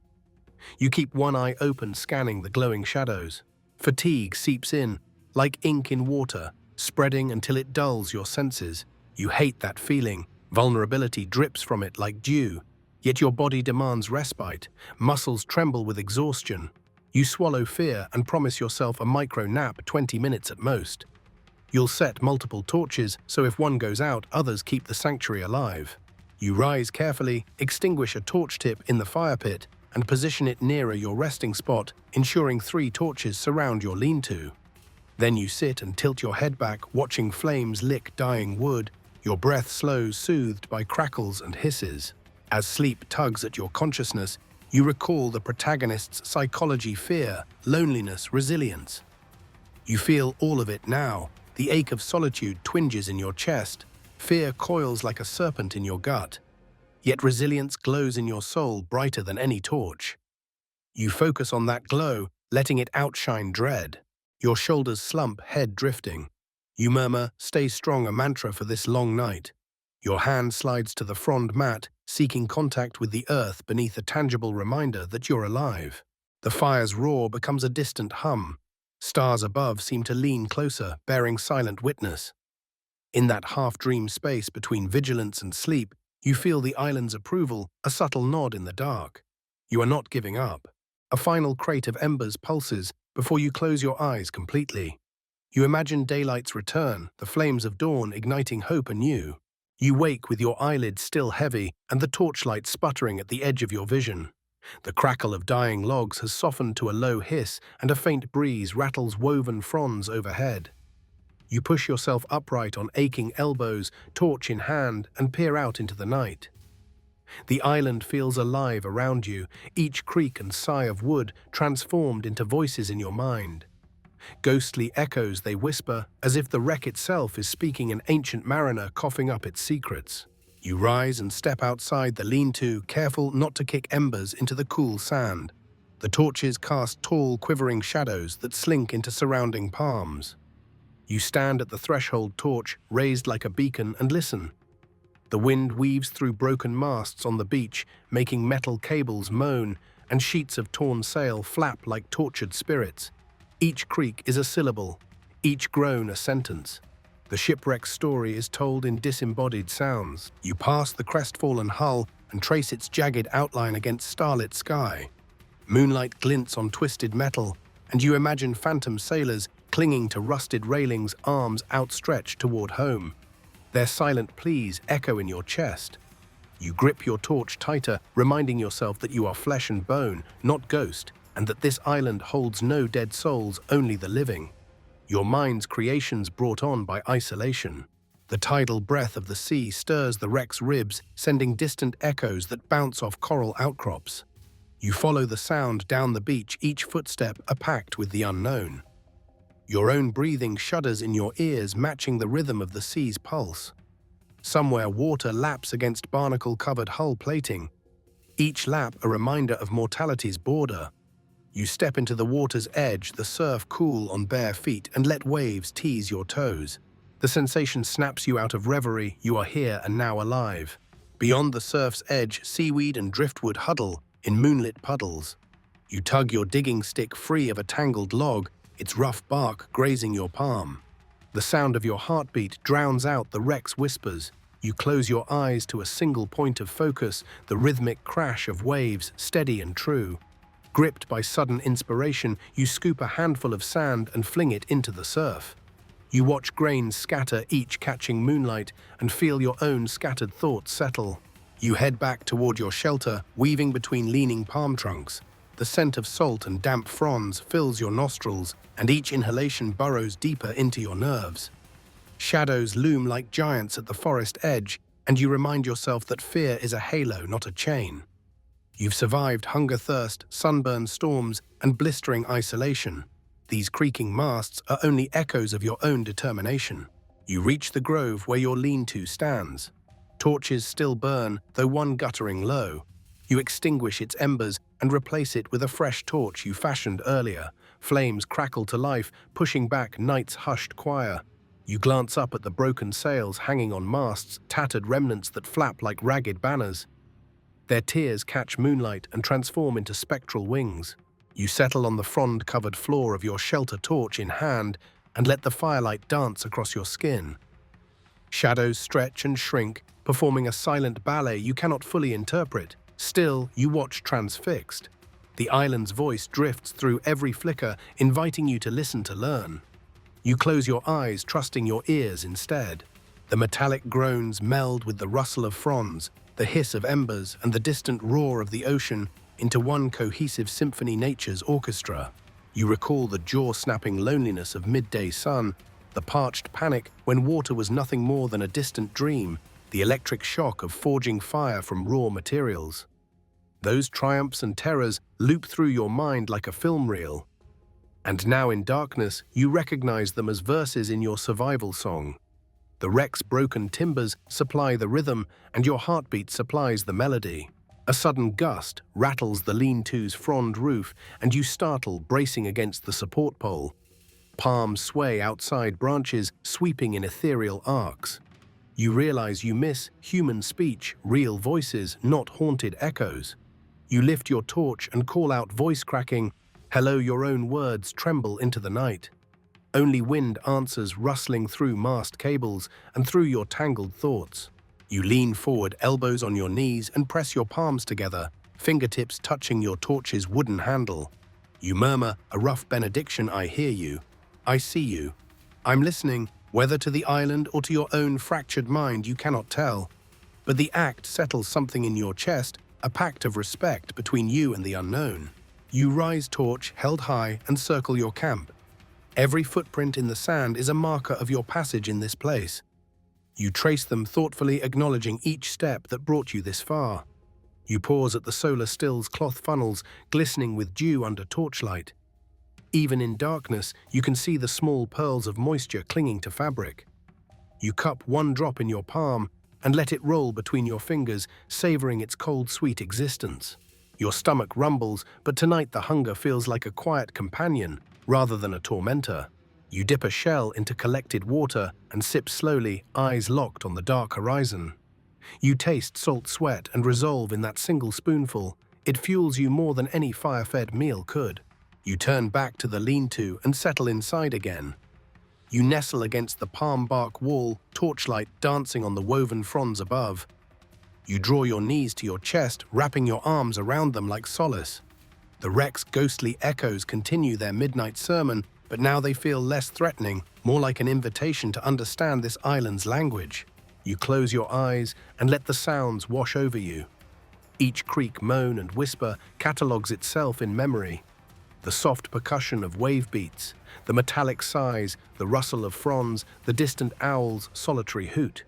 You keep one eye open, scanning the glowing shadows. Fatigue seeps in, like ink in water, spreading until it dulls your senses. You hate that feeling. Vulnerability drips from it like dew. Yet your body demands respite. Muscles tremble with exhaustion. You swallow fear and promise yourself a micro nap, 20 minutes at most. You'll set multiple torches, so if one goes out, others keep the sanctuary alive. You rise carefully, extinguish a torch tip in the fire pit, and position it nearer your resting spot, ensuring 3 torches surround your lean-to. Then you sit and tilt your head back, watching flames lick dying wood, your breath slows, soothed by crackles and hisses. As sleep tugs at your consciousness, you recall the protagonist's psychology: fear, loneliness, resilience. You feel all of it now. The ache of solitude twinges in your chest. Fear coils like a serpent in your gut. Yet resilience glows in your soul, brighter than any torch. You focus on that glow, letting it outshine dread. Your shoulders slump, head drifting. You murmur, "Stay strong," a mantra for this long night. Your hand slides to the frond mat, seeking contact with the earth beneath, a tangible reminder that you're alive. The fire's roar becomes a distant hum. Stars above seem to lean closer, bearing silent witness. In that half-dream space between vigilance and sleep, you feel the island's approval, a subtle nod in the dark. You are not giving up. A final crate of embers pulses before you close your eyes completely. You imagine daylight's return, the flames of dawn igniting hope anew. You wake with your eyelids still heavy and the torchlight sputtering at the edge of your vision. The crackle of dying logs has softened to a low hiss, and a faint breeze rattles woven fronds overhead. You push yourself upright on aching elbows, torch in hand, and peer out into the night. The island feels alive around you, each creak and sigh of wood transformed into voices in your mind. Ghostly echoes they whisper, as if the wreck itself is speaking, an ancient mariner coughing up its secrets. You rise and step outside the lean-to, careful not to kick embers into the cool sand. The torches cast tall, quivering shadows that slink into surrounding palms. You stand at the threshold, torch raised like a beacon, and listen. The wind weaves through broken masts on the beach, making metal cables moan, and sheets of torn sail flap like tortured spirits. Each creak is a syllable, each groan a sentence. The shipwreck's story is told in disembodied sounds. You pass the crestfallen hull and trace its jagged outline against starlit sky. Moonlight glints on twisted metal, and you imagine phantom sailors clinging to rusted railings, arms outstretched toward home. Their silent pleas echo in your chest. You grip your torch tighter, reminding yourself that you are flesh and bone, not ghost. and that this island holds no dead souls, only the living. Your mind's creations brought on by isolation. The tidal breath of the sea stirs the wreck's ribs, sending distant echoes that bounce off coral outcrops. You follow the sound down the beach, each footstep a pact with the unknown. Your own breathing shudders in your ears, matching the rhythm of the sea's pulse. Somewhere water laps against barnacle-covered hull plating, each lap a reminder of mortality's border. You step into the water's edge, the surf cool on bare feet, and let waves tease your toes. The sensation snaps you out of reverie, you are here and now alive. Beyond the surf's edge, seaweed and driftwood huddle in moonlit puddles. You tug your digging stick free of a tangled log, its rough bark grazing your palm. The sound of your heartbeat drowns out the wreck's whispers. You close your eyes to a single point of focus, the rhythmic crash of waves, steady and true. Gripped by sudden inspiration, you scoop a handful of sand and fling it into the surf. You watch grains scatter, each catching moonlight, and feel your own scattered thoughts settle. You head back toward your shelter, weaving between leaning palm trunks. The scent of salt and damp fronds fills your nostrils, and each inhalation burrows deeper into your nerves. Shadows loom like giants at the forest edge, and you remind yourself that fear is a halo, not a chain. You've survived hunger, thirst, sunburn storms, and blistering isolation. These creaking masts are only echoes of your own determination. You reach the grove where your lean-to stands. Torches still burn, though one guttering low. You extinguish its embers and replace it with a fresh torch you fashioned earlier. Flames crackle to life, pushing back night's hushed choir. You glance up at the broken sails hanging on masts, tattered remnants that flap like ragged banners. Their tears catch moonlight and transform into spectral wings. You settle on the frond-covered floor of your shelter, torch in hand, and let the firelight dance across your skin. Shadows stretch and shrink, performing a silent ballet you cannot fully interpret. Still, you watch transfixed. The island's voice drifts through every flicker, inviting you to listen to learn. You close your eyes, trusting your ears instead. The metallic groans meld with the rustle of fronds, the hiss of embers, and the distant roar of the ocean into one cohesive symphony, nature's orchestra. You recall the jaw-snapping loneliness of midday sun, the parched panic when water was nothing more than a distant dream, the electric shock of forging fire from raw materials. Those triumphs and terrors loop through your mind like a film reel. And now in darkness, you recognize them as verses in your survival song. The wreck's broken timbers supply the rhythm, and your heartbeat supplies the melody. A sudden gust rattles the lean-to's frond roof, and you startle, bracing against the support pole. Palms sway outside branches, sweeping in ethereal arcs. You realize you miss human speech, real voices, not haunted echoes. You lift your torch and call out, voice cracking, hello. Your own words tremble into the night. Only wind answers, rustling through mast cables and through your tangled thoughts. You lean forward, elbows on your knees, and press your palms together, fingertips touching your torch's wooden handle. You murmur a rough benediction. I hear you. I see you. I'm listening, whether to the island or to your own fractured mind, you cannot tell. But the act settles something in your chest, a pact of respect between you and the unknown. You rise, torch held high, and circle your camp. Every footprint in the sand is a marker of your passage in this place. You trace them thoughtfully, acknowledging each step that brought you this far. You pause at the solar still's cloth funnels, glistening with dew under torchlight. Even in darkness, you can see the small pearls of moisture clinging to fabric. You cup one drop in your palm and let it roll between your fingers, savoring its cold, sweet existence. Your stomach rumbles, but tonight the hunger feels like a quiet companion rather than a tormentor. You dip a shell into collected water and sip slowly, eyes locked on the dark horizon. You taste salt sweat and resolve in that single spoonful. It fuels you more than any fire-fed meal could. You turn back to the lean-to and settle inside again. You nestle against the palm bark wall, torchlight dancing on the woven fronds above. You draw your knees to your chest, wrapping your arms around them like solace. The wreck's ghostly echoes continue their midnight sermon, but now they feel less threatening, more like an invitation to understand this island's language. You close your eyes and let the sounds wash over you. Each creak, moan, and whisper catalogues itself in memory. The soft percussion of wave beats, the metallic sighs, the rustle of fronds, the distant owl's solitary hoot.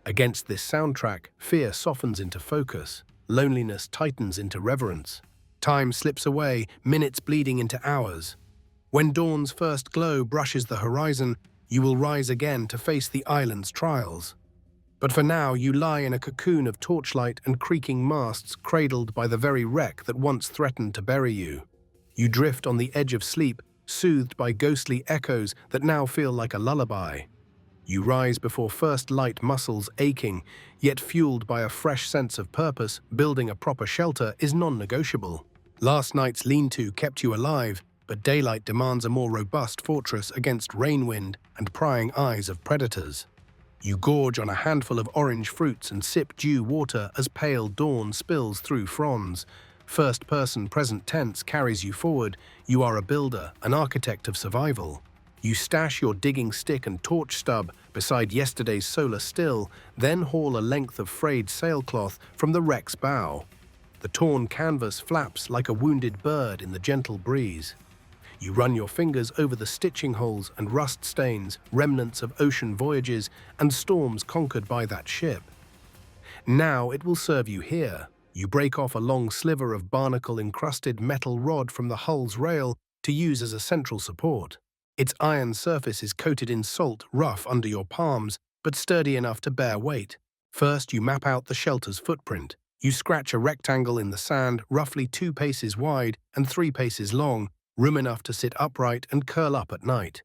Against this soundtrack, fear softens into focus, loneliness tightens into reverence. Time slips away, minutes bleeding into hours. When dawn's first glow brushes the horizon, you will rise again to face the island's trials. But for now, you lie in a cocoon of torchlight and creaking masts, cradled by the very wreck that once threatened to bury you. You drift on the edge of sleep, soothed by ghostly echoes that now feel like a lullaby. You rise before first light, muscles aching, yet fueled by a fresh sense of purpose. Building a proper shelter is non-negotiable. Last night's lean-to kept you alive, but daylight demands a more robust fortress against rain-wind and prying eyes of predators. You gorge on a handful of orange fruits and sip dew water as pale dawn spills through fronds. First-person present tense carries you forward. You are a builder, an architect of survival. You stash your digging stick and torch stub beside yesterday's solar still, then haul a length of frayed sailcloth from the wreck's bow. The torn canvas flaps like a wounded bird in the gentle breeze. You run your fingers over the stitching holes and rust stains, remnants of ocean voyages and storms conquered by that ship. Now it will serve you here. You break off a long sliver of barnacle-encrusted metal rod from the hull's rail to use as a central support. Its iron surface is coated in salt, rough under your palms, but sturdy enough to bear weight. First, you map out the shelter's footprint. You scratch a rectangle in the sand, roughly 2 paces wide and 3 paces long, room enough to sit upright and curl up at night.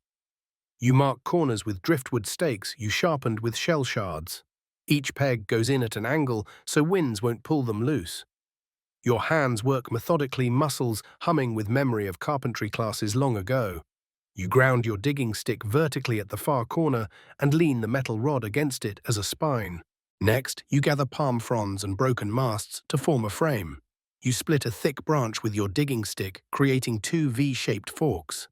You mark corners with driftwood stakes you sharpened with shell shards. Each peg goes in at an angle so winds won't pull them loose. Your hands work methodically, muscles humming with memory of carpentry classes long ago. You ground your digging stick vertically at the far corner and lean the metal rod against it as a spine. Next, you gather palm fronds and broken masts to form a frame. You split a thick branch with your digging stick, creating 2 V-shaped forks.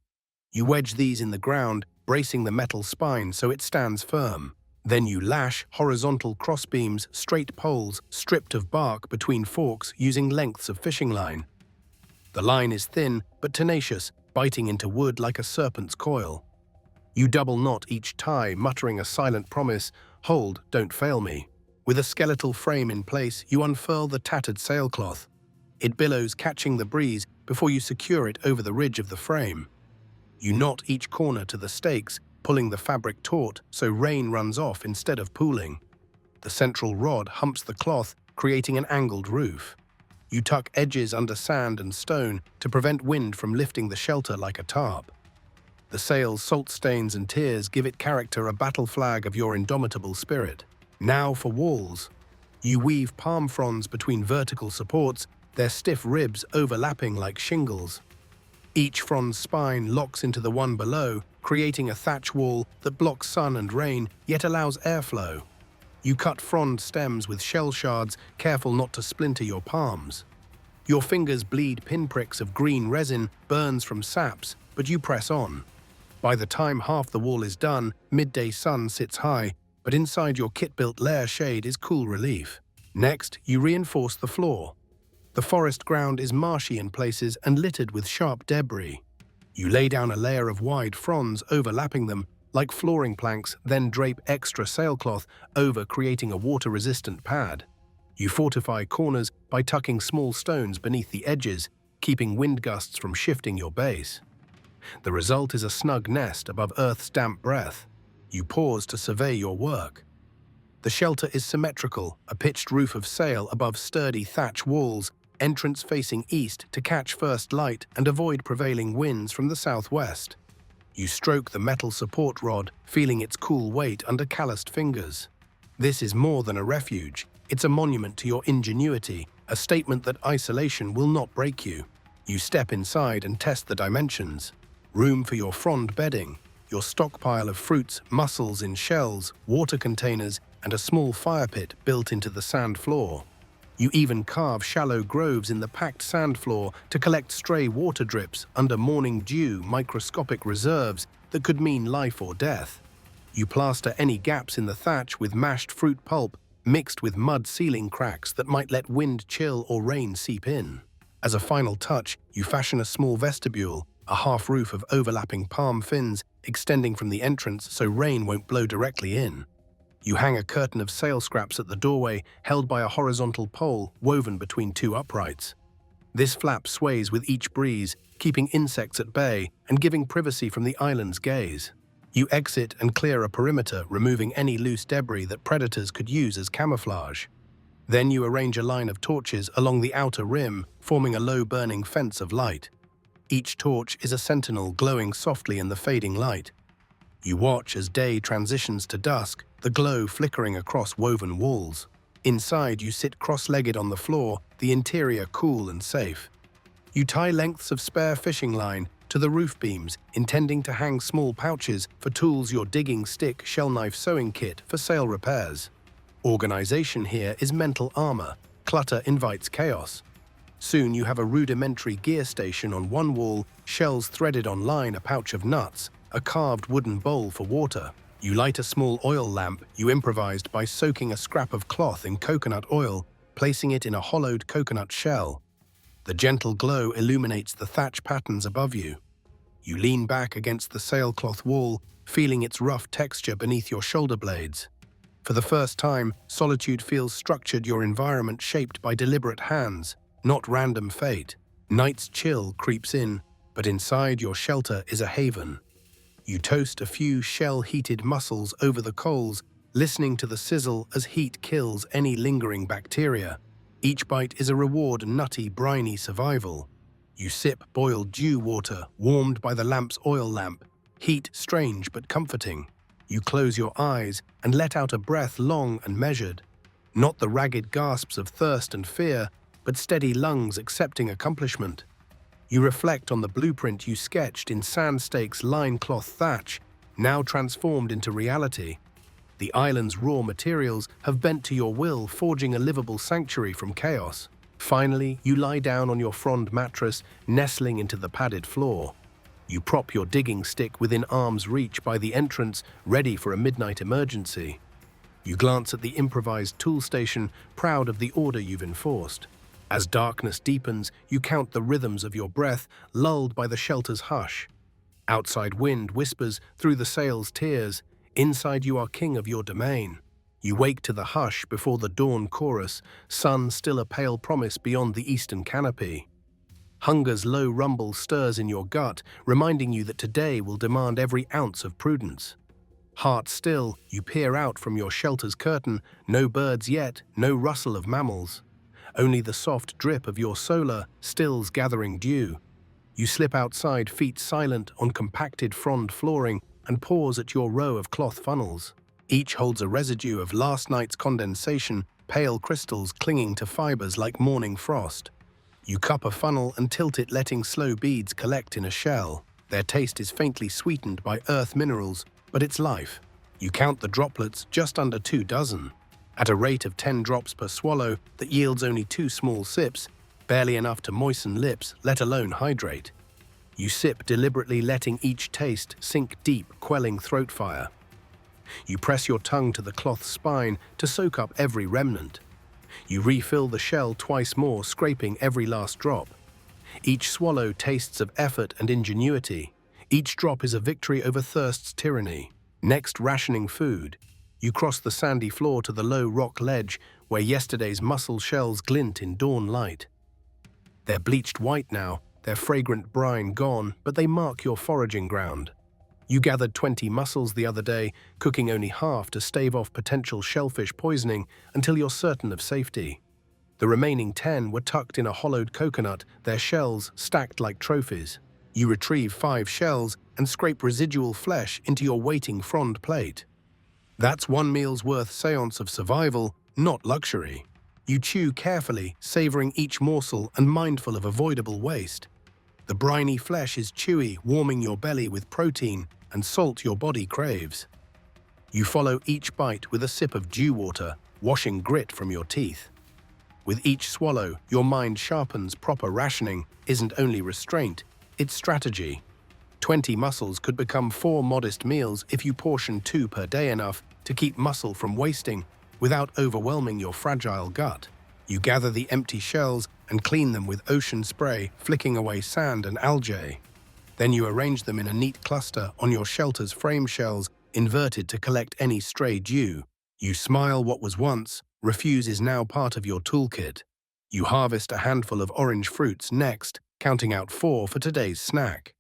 You wedge these in the ground, bracing the metal spine so it stands firm. Then you lash horizontal crossbeams, straight poles, stripped of bark between forks using lengths of fishing line. The line is thin but tenacious, biting into wood like a serpent's coil. You double knot each tie, muttering a silent promise, "Hold, don't fail me." With a skeletal frame in place, you unfurl the tattered sailcloth. It billows, catching the breeze before you secure it over the ridge of the frame. You knot each corner to the stakes, pulling the fabric taut so rain runs off instead of pooling. The central rod humps the cloth, creating an angled roof. You tuck edges under sand and stone to prevent wind from lifting the shelter like a tarp. The sail's salt stains and tears give it character, a battle flag of your indomitable spirit. Now for walls. You weave palm fronds between vertical supports, their stiff ribs overlapping like shingles. Each frond's spine locks into the one below, creating a thatch wall that blocks sun and rain, yet allows airflow. You cut frond stems with shell shards, careful not to splinter your palms. Your fingers bleed pinpricks of green resin, burns from saps, but you press on. By the time half the wall is done, midday sun sits high, but inside your kit-built lair shade is cool relief. Next, you reinforce the floor. The forest ground is marshy in places and littered with sharp debris. You lay down a layer of wide fronds overlapping them, like flooring planks, then drape extra sailcloth over, creating a water-resistant pad. You fortify corners by tucking small stones beneath the edges, keeping wind gusts from shifting your base. The result is a snug nest above Earth's damp breath. You pause to survey your work. The shelter is symmetrical, a pitched roof of sail above sturdy thatch walls, entrance facing east to catch first light and avoid prevailing winds from the southwest. You stroke the metal support rod, feeling its cool weight under calloused fingers. This is more than a refuge. It's a monument to your ingenuity, a statement that isolation will not break you. You step inside and test the dimensions. Room for your frond bedding, your stockpile of fruits, mussels in shells, water containers, and a small fire pit built into the sand floor. You even carve shallow groves in the packed sand floor to collect stray water drips under morning dew, microscopic reserves that could mean life or death. You plaster any gaps in the thatch with mashed fruit pulp mixed with mud ceiling cracks that might let wind chill or rain seep in. As a final touch, you fashion a small vestibule, a half-roof of overlapping palm fins extending from the entrance so rain won't blow directly in. You hang a curtain of sail scraps at the doorway, held by a horizontal pole woven between two uprights. This flap sways with each breeze, keeping insects at bay and giving privacy from the island's gaze. You exit and clear a perimeter, removing any loose debris that predators could use as camouflage. Then you arrange a line of torches along the outer rim, forming a low-burning fence of light. Each torch is a sentinel glowing softly in the fading light. You watch as day transitions to dusk, the glow flickering across woven walls. Inside, you sit cross-legged on the floor, the interior cool and safe. You tie lengths of spare fishing line to the roof beams, intending to hang small pouches for tools, your digging stick, shell knife, sewing kit for sail repairs. Organization here is mental armor. Clutter invites chaos. Soon you have a rudimentary gear station on one wall, shells threaded on line, a pouch of nuts, a carved wooden bowl for water. You light a small oil lamp you improvised by soaking a scrap of cloth in coconut oil, placing it in a hollowed coconut shell. The gentle glow illuminates the thatch patterns above you. You lean back against the sailcloth wall, feeling its rough texture beneath your shoulder blades. For the first time, solitude feels structured, your environment shaped by deliberate hands, not random fate. Night's chill creeps in, but inside your shelter is a haven. You toast a few shell-heated mussels over the coals, listening to the sizzle as heat kills any lingering bacteria. Each bite is a reward, nutty, briny survival. You sip boiled dew water, warmed by the lamp's oil lamp, heat strange but comforting. You close your eyes and let out a breath long and measured. Not the ragged gasps of thirst and fear, but steady lungs accepting accomplishment. You reflect on the blueprint you sketched in Sandstake's line-cloth thatch, now transformed into reality. The island's raw materials have bent to your will, forging a livable sanctuary from chaos. Finally, you lie down on your frond mattress, nestling into the padded floor. You prop your digging stick within arm's reach by the entrance, ready for a midnight emergency. You glance at the improvised tool station, proud of the order you've enforced. As darkness deepens, you count the rhythms of your breath, lulled by the shelter's hush. Outside wind whispers through the sail's tears. Inside you are king of your domain. You wake to the hush before the dawn chorus, sun still a pale promise beyond the eastern canopy. Hunger's low rumble stirs in your gut, reminding you that today will demand every ounce of prudence. Heart still, you peer out from your shelter's curtain, no birds yet, no rustle of mammals. Only the soft drip of your solar stills gathering dew. You slip outside, feet silent on compacted frond flooring, and pause at your row of cloth funnels. Each holds a residue of last night's condensation, pale crystals clinging to fibers like morning frost. You cup a funnel and tilt it, letting slow beads collect in a shell. Their taste is faintly sweetened by earth minerals, but it's life. You count the droplets, just under 2 dozen. At a rate of 10 drops per swallow, that yields only 2 small sips, barely enough to moisten lips, let alone hydrate. You sip deliberately, letting each taste sink deep, quelling throat fire. You press your tongue to the cloth spine to soak up every remnant. You refill the shell twice more, scraping every last drop. Each swallow tastes of effort and ingenuity. Each drop is a victory over thirst's tyranny. Next, rationing food. You cross the sandy floor to the low rock ledge where yesterday's mussel shells glint in dawn light. They're bleached white now, their fragrant brine gone, but they mark your foraging ground. You gathered 20 mussels the other day, cooking only half to stave off potential shellfish poisoning until you're certain of safety. The remaining 10 were tucked in a hollowed coconut, their shells stacked like trophies. You retrieve 5 shells and scrape residual flesh into your waiting frond plate. That's one meal's worth seance of survival, not luxury. You chew carefully, savoring each morsel and mindful of avoidable waste. The briny flesh is chewy, warming your belly with protein and salt your body craves. You follow each bite with a sip of dew water, washing grit from your teeth. With each swallow, your mind sharpens. Proper rationing isn't only restraint, it's strategy. 20 mussels could become 4 modest meals if you portion 2 per day, enough to keep muscle from wasting without overwhelming your fragile gut. You gather the empty shells and clean them with ocean spray, flicking away sand and algae. Then you arrange them in a neat cluster on your shelter's frame shells, inverted to collect any stray dew. You smile what was once, refuse is now part of your toolkit. You harvest a handful of orange fruits next, counting out 4 for today's snack.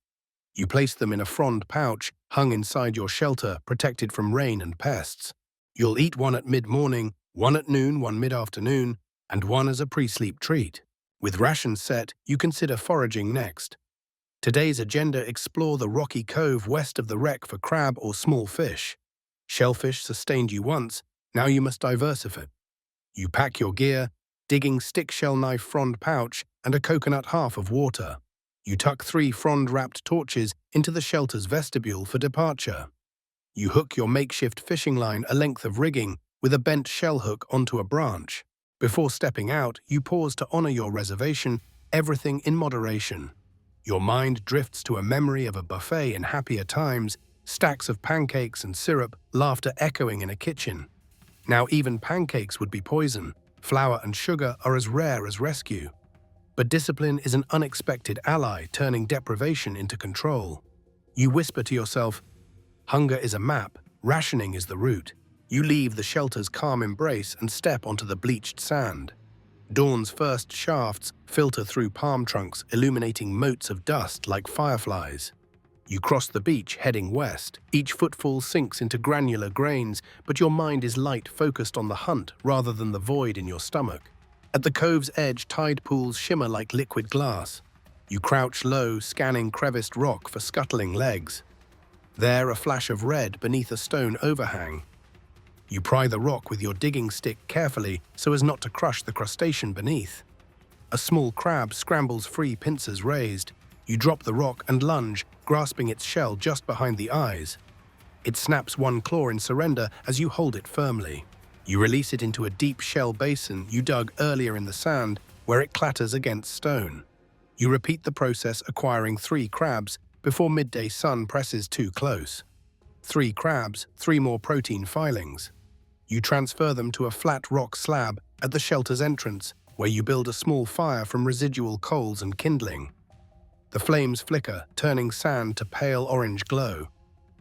You place them in a frond pouch, hung inside your shelter, protected from rain and pests. You'll eat one at mid-morning, one at noon, one mid-afternoon, and one as a pre-sleep treat. With rations set, you consider foraging next. Today's agenda: explore the rocky cove west of the wreck for crab or small fish. Shellfish sustained you once, now you must diversify. You pack your gear, digging stick shell knife frond pouch and a coconut half of water. You tuck 3 frond-wrapped torches into the shelter's vestibule for departure. You hook your makeshift fishing line a length of rigging with a bent shell hook onto a branch. Before stepping out, you pause to honor your reservation, everything in moderation. Your mind drifts to a memory of a buffet in happier times, stacks of pancakes and syrup, laughter echoing in a kitchen. Now even pancakes would be poison. Flour and sugar are as rare as rescue. But discipline is an unexpected ally, turning deprivation into control. You whisper to yourself, hunger is a map, rationing is the route. You leave the shelter's calm embrace and step onto the bleached sand. Dawn's first shafts filter through palm trunks, illuminating motes of dust like fireflies. You cross the beach, heading west. Each footfall sinks into granular grains, but your mind is light, focused on the hunt rather than the void in your stomach. At the cove's edge, tide pools shimmer like liquid glass. You crouch low, scanning creviced rock for scuttling legs. There, a flash of red beneath a stone overhang. You pry the rock with your digging stick carefully so as not to crush the crustacean beneath. A small crab scrambles free, pincers raised. You drop the rock and lunge, grasping its shell just behind the eyes. It snaps one claw in surrender as you hold it firmly. You release it into a deep shell basin you dug earlier in the sand, where it clatters against stone. You repeat the process, acquiring 3 crabs before midday sun presses too close. 3 crabs, 3 more protein filings. You transfer them to a flat rock slab at the shelter's entrance, where you build a small fire from residual coals and kindling. The flames flicker, turning sand to pale orange glow.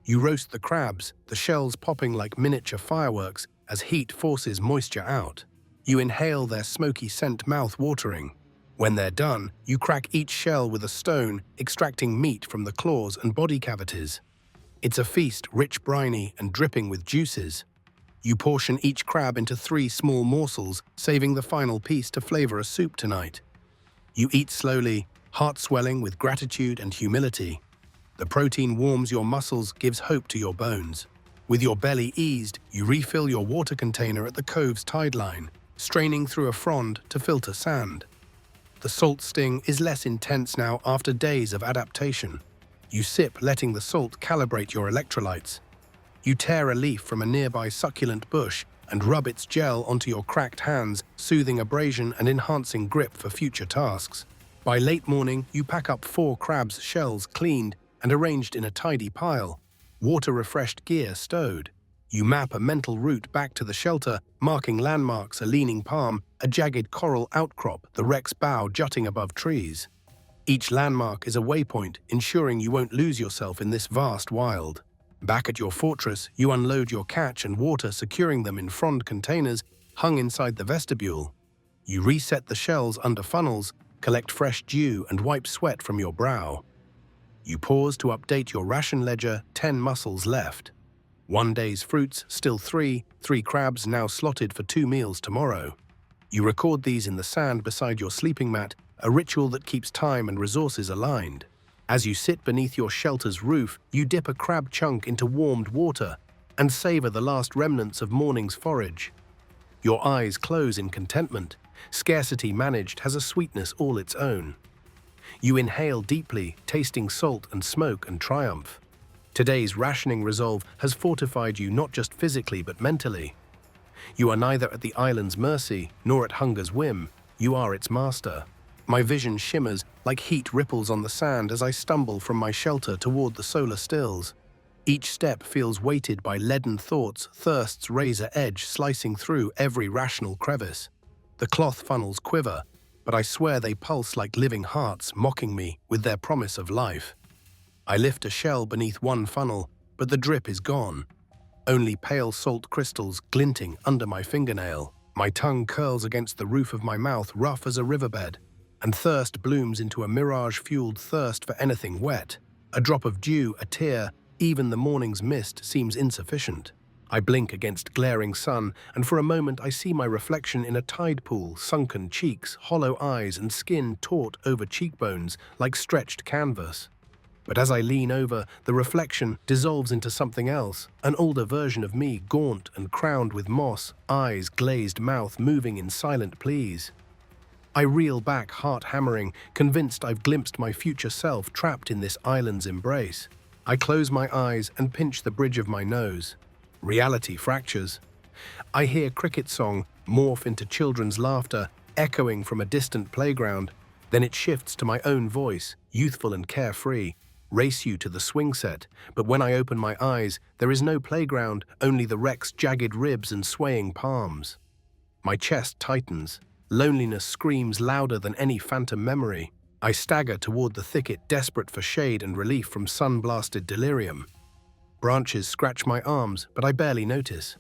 You roast the crabs, the shells popping like miniature fireworks as heat forces moisture out. You inhale their smoky scent, mouth-watering. When they're done, you crack each shell with a stone, extracting meat from the claws and body cavities. It's a feast, rich, briny, and dripping with juices. You portion each crab into 3 small morsels, saving the final piece to flavor a soup tonight. You eat slowly, heart swelling with gratitude and humility. The protein warms your muscles, gives hope to your bones. With your belly eased, you refill your water container at the cove's tide line, straining through a frond to filter sand. The salt sting is less intense now after days of adaptation. You sip, letting the salt calibrate your electrolytes. You tear a leaf from a nearby succulent bush and rub its gel onto your cracked hands, soothing abrasion and enhancing grip for future tasks. By late morning, you pack up 4 crabs' shells cleaned and arranged in a tidy pile, water-refreshed gear stowed. You map a mental route back to the shelter, marking landmarks: a leaning palm, a jagged coral outcrop, the wreck's bow jutting above trees. Each landmark is a waypoint, ensuring you won't lose yourself in this vast wild. Back at your fortress, you unload your catch and water, securing them in frond containers hung inside the vestibule. You reset the shells under funnels, collect fresh dew, and wipe sweat from your brow. You pause to update your ration ledger, 10 mussels left. 1 day's fruits, still 3 crabs now slotted for 2 meals tomorrow. You record these in the sand beside your sleeping mat, a ritual that keeps time and resources aligned. As you sit beneath your shelter's roof, you dip a crab chunk into warmed water and savor the last remnants of morning's forage. Your eyes close in contentment. Scarcity managed has a sweetness all its own. You inhale deeply, tasting salt and smoke and triumph. Today's rationing resolve has fortified you not just physically but mentally. You are neither at the island's mercy nor at hunger's whim. You are its master. My vision shimmers like heat ripples on the sand as I stumble from my shelter toward the solar stills. Each step feels weighted by leaden thoughts, thirst's razor edge slicing through every rational crevice. The cloth funnels quiver, but I swear they pulse like living hearts mocking me with their promise of life. I lift a shell beneath one funnel, but the drip is gone. Only pale salt crystals glinting under my fingernail. My tongue curls against the roof of my mouth, rough as a riverbed, and thirst blooms into a mirage-fueled thirst for anything wet. A drop of dew, a tear, even the morning's mist seems insufficient. I blink against glaring sun, and for a moment I see my reflection in a tide pool, sunken cheeks, hollow eyes, and skin taut over cheekbones like stretched canvas. But as I lean over, the reflection dissolves into something else, an older version of me, gaunt and crowned with moss, eyes glazed, mouth moving in silent pleas. I reel back, heart hammering, convinced I've glimpsed my future self trapped in this island's embrace. I close my eyes and pinch the bridge of my nose. Reality fractures. I hear cricket song morph into children's laughter, echoing from a distant playground. Then it shifts to my own voice, youthful and carefree. Race you to the swing set, but when I open my eyes, there is no playground, only the wreck's jagged ribs and swaying palms. My chest tightens. Loneliness screams louder than any phantom memory. I stagger toward the thicket, desperate for shade and relief from sun-blasted delirium. Branches scratch my arms, but I barely notice.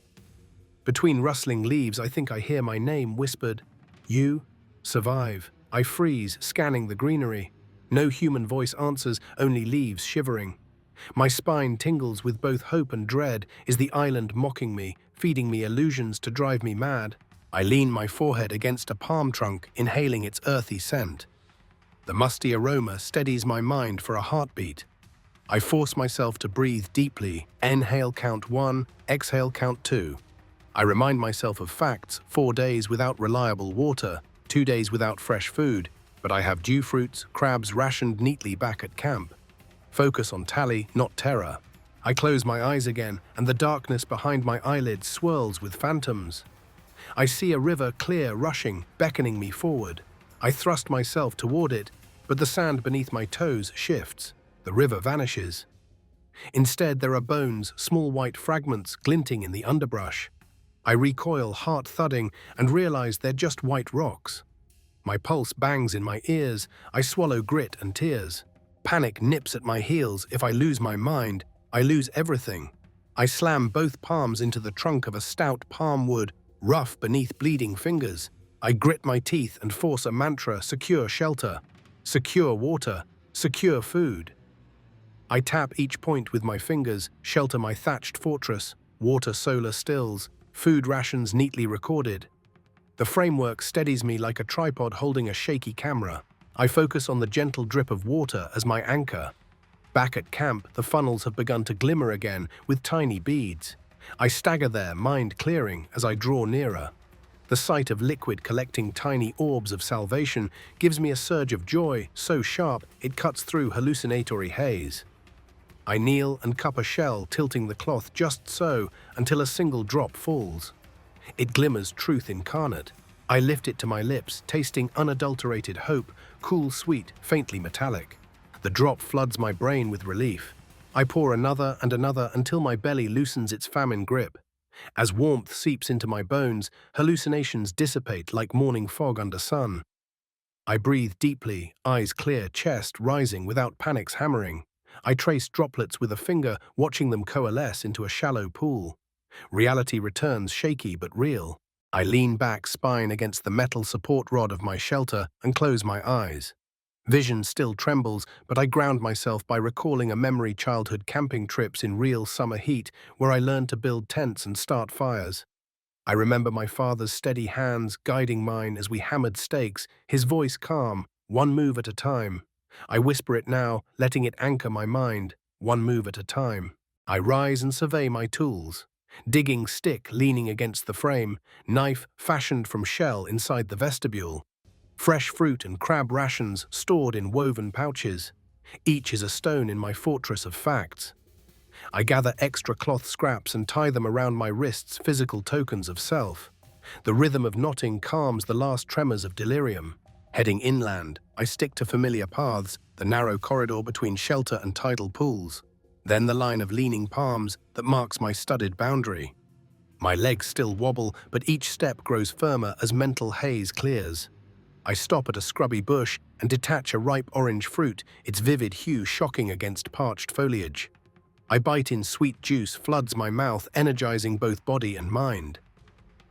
Between rustling leaves, I think I hear my name whispered. You? Survive. I freeze, scanning the greenery. No human voice answers, only leaves shivering. My spine tingles with both hope and dread. Is the island mocking me, feeding me illusions to drive me mad? I lean my forehead against a palm trunk, inhaling its earthy scent. The musty aroma steadies my mind for a heartbeat. I force myself to breathe deeply. Inhale, count 1, exhale, count 2. I remind myself of facts: 4 days without reliable water, 2 days without fresh food, but I have dew fruits, crabs rationed neatly back at camp. Focus on tally, not terror. I close my eyes again, and the darkness behind my eyelids swirls with phantoms. I see a river clear, rushing, beckoning me forward. I thrust myself toward it, but the sand beneath my toes shifts. The river vanishes. Instead, there are bones, small white fragments glinting in the underbrush. I recoil, heart thudding, and realize they're just white rocks. My pulse bangs in my ears. I swallow grit and tears. Panic nips at my heels. If I lose my mind, I lose everything. I slam both palms into the trunk of a stout palm wood, rough beneath bleeding fingers. I grit my teeth and force a mantra: secure shelter, secure water, secure food. I tap each point with my fingers: shelter my thatched fortress, water solar stills, food rations neatly recorded. The framework steadies me like a tripod holding a shaky camera. I focus on the gentle drip of water as my anchor. Back at camp, the funnels have begun to glimmer again with tiny beads. I stagger there, mind clearing, as I draw nearer. The sight of liquid collecting tiny orbs of salvation gives me a surge of joy, so sharp it cuts through hallucinatory haze. I kneel and cup a shell, tilting the cloth just so until a single drop falls. It glimmers truth incarnate. I lift it to my lips, tasting unadulterated hope, cool, sweet, faintly metallic. The drop floods my brain with relief. I pour another and another until my belly loosens its famine grip. As warmth seeps into my bones, hallucinations dissipate like morning fog under sun. I breathe deeply, eyes clear, chest rising without panic's hammering. I trace droplets with a finger, watching them coalesce into a shallow pool. Reality returns, shaky but real. I lean back, spine against the metal support rod of my shelter, and close my eyes. Vision still trembles, but I ground myself by recalling a memory childhood camping trips in real summer heat where I learned to build tents and start fires. I remember my father's steady hands guiding mine as we hammered stakes, his voice calm, one move at a time. I whisper it now, letting it anchor my mind, one move at a time. I rise and survey my tools. Digging stick leaning against the frame, knife fashioned from shell inside the vestibule. Fresh fruit and crab rations stored in woven pouches. Each is a stone in my fortress of facts. I gather extra cloth scraps and tie them around my wrists, physical tokens of self. The rhythm of knotting calms the last tremors of delirium. Heading inland, I stick to familiar paths, the narrow corridor between shelter and tidal pools. Then the line of leaning palms that marks my studded boundary. My legs still wobble, but each step grows firmer as mental haze clears. I stop at a scrubby bush and detach a ripe orange fruit, its vivid hue shocking against parched foliage. I bite in sweet juice floods my mouth, energizing both body and mind.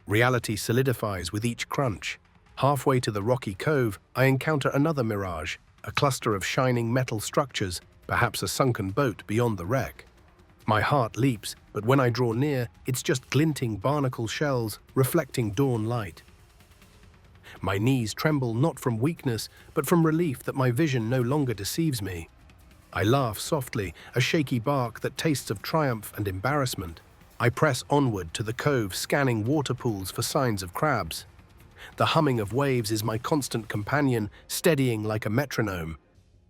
Reality solidifies with each crunch. Halfway to the rocky cove, I encounter another mirage, a cluster of shining metal structures, perhaps a sunken boat beyond the wreck. My heart leaps, but when I draw near, it's just glinting barnacle shells reflecting dawn light. My knees tremble not from weakness, but from relief that my vision no longer deceives me. I laugh softly, a shaky bark that tastes of triumph and embarrassment. I press onward to the cove, scanning water pools for signs of crabs. The humming of waves is my constant companion, steadying like a metronome.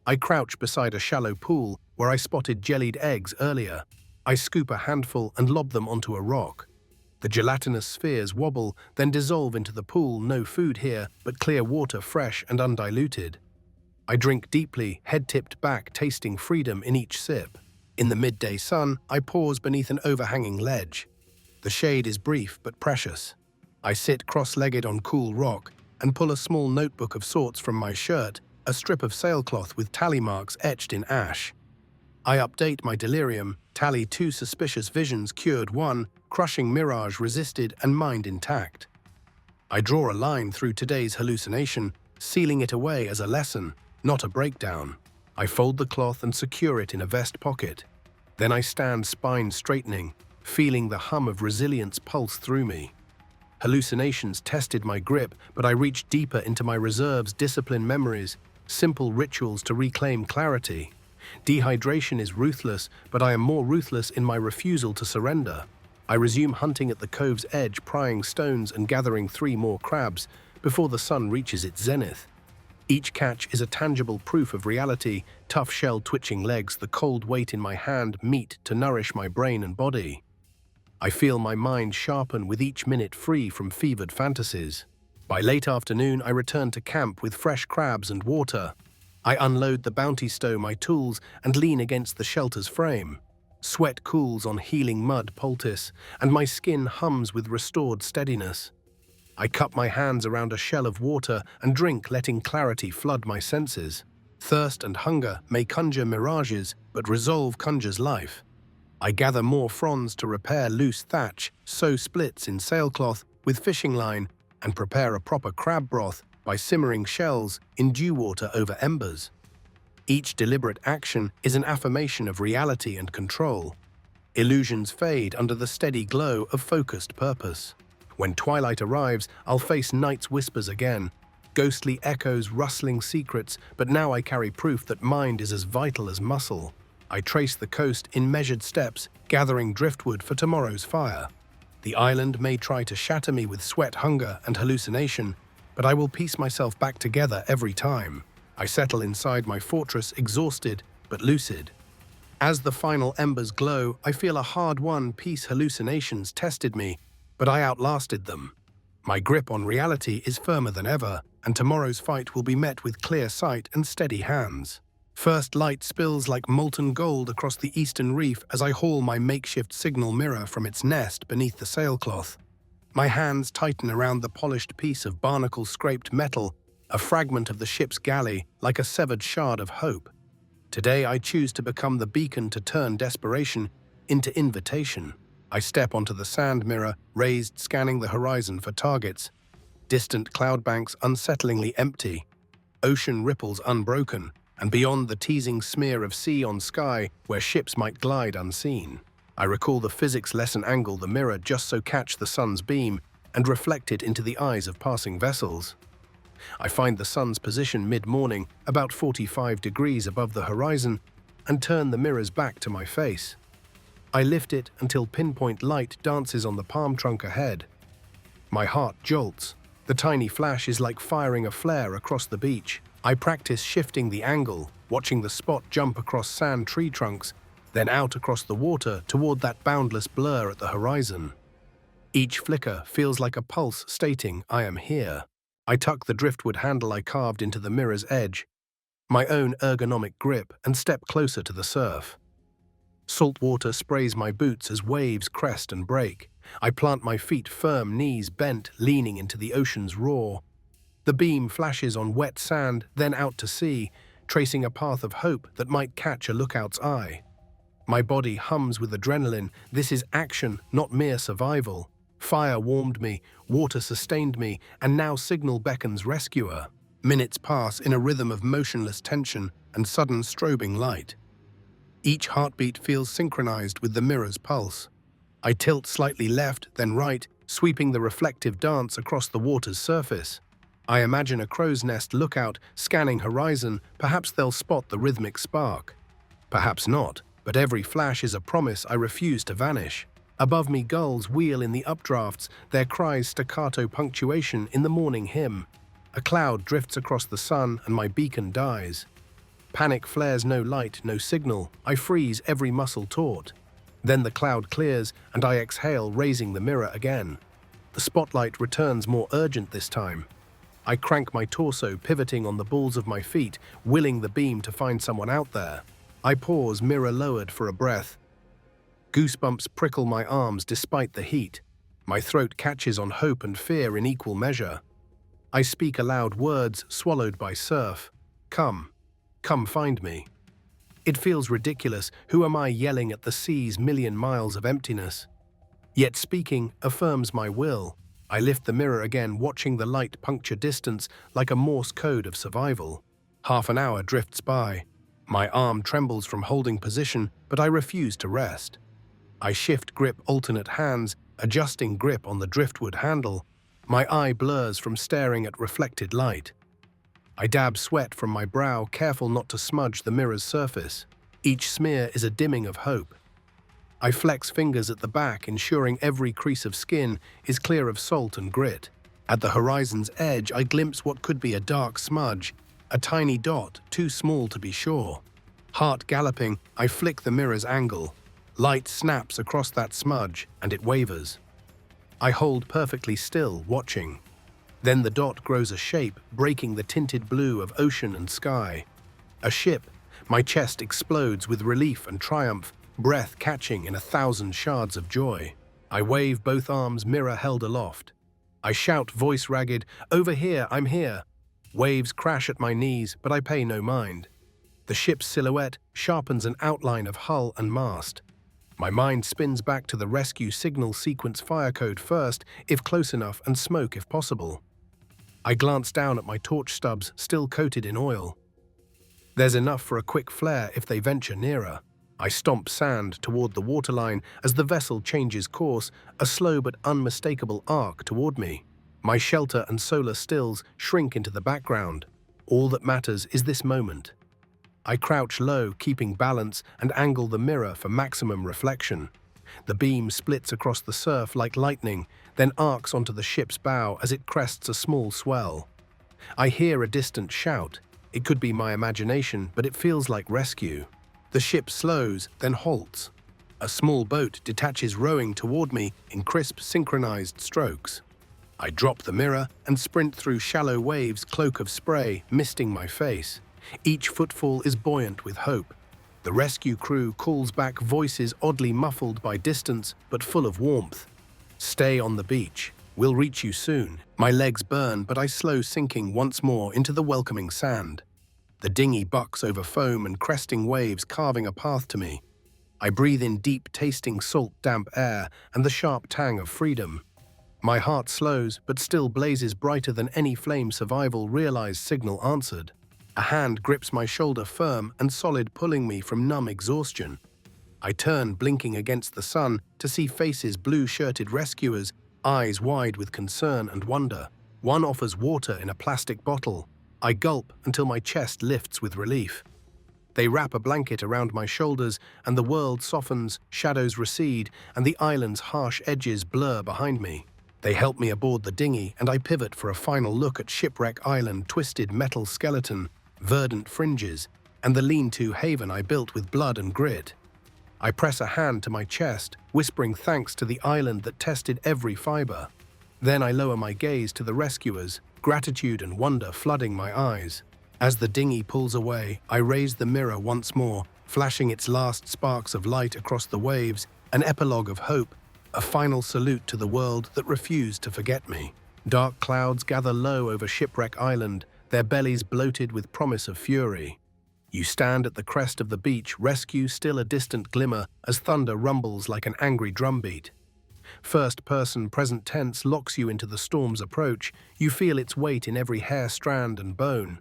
I crouch beside a shallow pool where I spotted jellied eggs earlier. I scoop a handful and lob them onto a rock. The gelatinous spheres wobble, then dissolve into the pool. No food here, but clear water, fresh and undiluted. I drink deeply, head tipped back, tasting freedom in each sip. In the midday sun, I pause beneath an overhanging ledge. The shade is brief but precious. I sit cross-legged on cool rock and pull a small notebook of sorts from my shirt, a strip of sailcloth with tally marks etched in ash. I update my delirium, tally 2 suspicious visions, cured 1, crushing mirage resisted, and mind intact. I draw a line through today's hallucination, sealing it away as a lesson, not a breakdown. I fold the cloth and secure it in a vest pocket. Then I stand spine straightening, feeling the hum of resilience pulse through me. Hallucinations tested my grip, but I reached deeper into my reserves, discipline memories, simple rituals to reclaim clarity. Dehydration is ruthless, but I am more ruthless in my refusal to surrender. I resume hunting at the cove's edge, prying stones and gathering 3 more crabs before the sun reaches its zenith. Each catch is a tangible proof of reality, tough shell twitching legs, the cold weight in my hand, meat to nourish my brain and body. I feel my mind sharpen with each minute, free from fevered fantasies. By late afternoon, I return to camp with fresh crabs and water. I unload the bounty, stow my tools, and lean against the shelter's frame. Sweat cools on healing mud poultice, and my skin hums with restored steadiness. I cup my hands around a shell of water and drink, letting clarity flood my senses. Thirst and hunger may conjure mirages, but resolve conjures life. I gather more fronds to repair loose thatch, sew splits in sailcloth with fishing line, and prepare a proper crab broth by simmering shells in dew water over embers. Each deliberate action is an affirmation of reality and control. Illusions fade under the steady glow of focused purpose. When twilight arrives, I'll face night's whispers again, ghostly echoes, rustling secrets, but now I carry proof that mind is as vital as muscle. I trace the coast in measured steps, gathering driftwood for tomorrow's fire. The island may try to shatter me with sweat, hunger, and hallucination, but I will piece myself back together every time. I settle inside my fortress, exhausted but lucid. As the final embers glow, I feel a hard-won peace. Hallucinations tested me, but I outlasted them. My grip on reality is firmer than ever, and tomorrow's fight will be met with clear sight and steady hands. First light spills like molten gold across the eastern reef as I haul my makeshift signal mirror from its nest beneath the sailcloth. My hands tighten around the polished piece of barnacle-scraped metal, a fragment of the ship's galley, like a severed shard of hope. Today I choose to become the beacon to turn desperation into invitation. I step onto the sand mirror, raised, scanning the horizon for targets. Distant cloud banks unsettlingly empty, ocean ripples unbroken, and beyond the teasing smear of sea on sky where ships might glide unseen. I recall the physics lesson, angle the mirror just so catch the sun's beam and reflect it into the eyes of passing vessels. I find the sun's position mid-morning, about 45 degrees above the horizon, and turn the mirror's back to my face. I lift it until pinpoint light dances on the palm trunk ahead. My heart jolts. The tiny flash is like firing a flare across the beach. I practice shifting the angle, watching the spot jump across sand tree trunks, then out across the water toward that boundless blur at the horizon. Each flicker feels like a pulse stating, I am here. I tuck the driftwood handle I carved into the mirror's edge, my own ergonomic grip, and step closer to the surf. Salt water sprays my boots as waves crest and break. I plant my feet firm, knees bent, leaning into the ocean's roar. The beam flashes on wet sand, then out to sea, tracing a path of hope that might catch a lookout's eye. My body hums with adrenaline. This is action, not mere survival. Fire warmed me, water sustained me, and now signal beckons rescuer. Minutes pass in a rhythm of motionless tension and sudden strobing light. Each heartbeat feels synchronized with the mirror's pulse. I tilt slightly left, then right, sweeping the reflective dance across the water's surface. I imagine a crow's nest lookout, scanning horizon. Perhaps they'll spot the rhythmic spark. Perhaps not, but every flash is a promise I refuse to vanish. Above me gulls wheel in the updrafts, their cries staccato punctuation in the morning hymn. A cloud drifts across the sun and my beacon dies. Panic flares, no light, no signal. I freeze, every muscle taut. Then the cloud clears and I exhale, raising the mirror again. The spotlight returns more urgent this time. I crank my torso, pivoting on the balls of my feet, willing the beam to find someone out there. I pause, mirror lowered for a breath. Goosebumps prickle my arms despite the heat. My throat catches on hope and fear in equal measure. I speak aloud, words swallowed by surf. Come find me. It feels ridiculous. Who am I yelling at the sea's million miles of emptiness? Yet speaking affirms my will. I lift the mirror again, watching the light puncture distance like a Morse code of survival. Half an hour drifts by. My arm trembles from holding position, but I refuse to rest. I shift grip, alternate hands, adjusting grip on the driftwood handle. My eye blurs from staring at reflected light. I dab sweat from my brow, careful not to smudge the mirror's surface. Each smear is a dimming of hope. I flex fingers at the back, ensuring every crease of skin is clear of salt and grit. At the horizon's edge, I glimpse what could be a dark smudge, a tiny dot, too small to be sure. Heart galloping, I flick the mirror's angle. Light snaps across that smudge, and it wavers. I hold perfectly still, watching. Then the dot grows a shape, breaking the tinted blue of ocean and sky. A ship. My chest explodes with relief and triumph, breath catching in 1,000 shards of joy. I wave both arms, mirror held aloft. I shout, voice ragged, "Over here, I'm here." Waves crash at my knees, but I pay no mind. The ship's silhouette sharpens an outline of hull and mast. My mind spins back to the rescue signal sequence, fire code first, if close enough, and smoke if possible. I glance down at my torch stubs, still coated in oil. There's enough for a quick flare if they venture nearer. I stomp sand toward the waterline as the vessel changes course, a slow but unmistakable arc toward me. My shelter and solar stills shrink into the background. All that matters is this moment. I crouch low, keeping balance, and angle the mirror for maximum reflection. The beam splits across the surf like lightning, then arcs onto the ship's bow as it crests a small swell. I hear a distant shout. It could be my imagination, but it feels like rescue. The ship slows, then halts. A small boat detaches, rowing toward me in crisp, synchronized strokes. I drop the mirror and sprint through shallow waves, cloak of spray misting my face. Each footfall is buoyant with hope. The rescue crew calls back, voices oddly muffled by distance but full of warmth. "Stay on the beach. We'll reach you soon." My legs burn, but I slow, sinking once more into the welcoming sand. The dinghy bucks over foam and cresting waves, carving a path to me. I breathe in deep, tasting salt, damp air and the sharp tang of freedom. My heart slows, but still blazes brighter than any flame survival realized signal answered. A hand grips my shoulder, firm and solid, pulling me from numb exhaustion. I turn, blinking against the sun, to see faces, blue-shirted rescuers, eyes wide with concern and wonder. One offers water in a plastic bottle. I gulp until my chest lifts with relief. They wrap a blanket around my shoulders, and the world softens, shadows recede, and the island's harsh edges blur behind me. They help me aboard the dinghy, and I pivot for a final look at Shipwreck Island, twisted metal skeleton, verdant fringes, and the lean-to haven I built with blood and grit. I press a hand to my chest, whispering thanks to the island that tested every fiber. Then I lower my gaze to the rescuers, gratitude and wonder flooding my eyes. As the dinghy pulls away, I raise the mirror once more, flashing its last sparks of light across the waves, an epilogue of hope, a final salute to the world that refused to forget me. Dark clouds gather low over Shipwreck Island, their bellies bloated with promise of fury. You stand at the crest of the beach, rescue still a distant glimmer as thunder rumbles like an angry drumbeat. First-person present tense locks you into the storm's approach. You feel its weight in every hair strand and bone.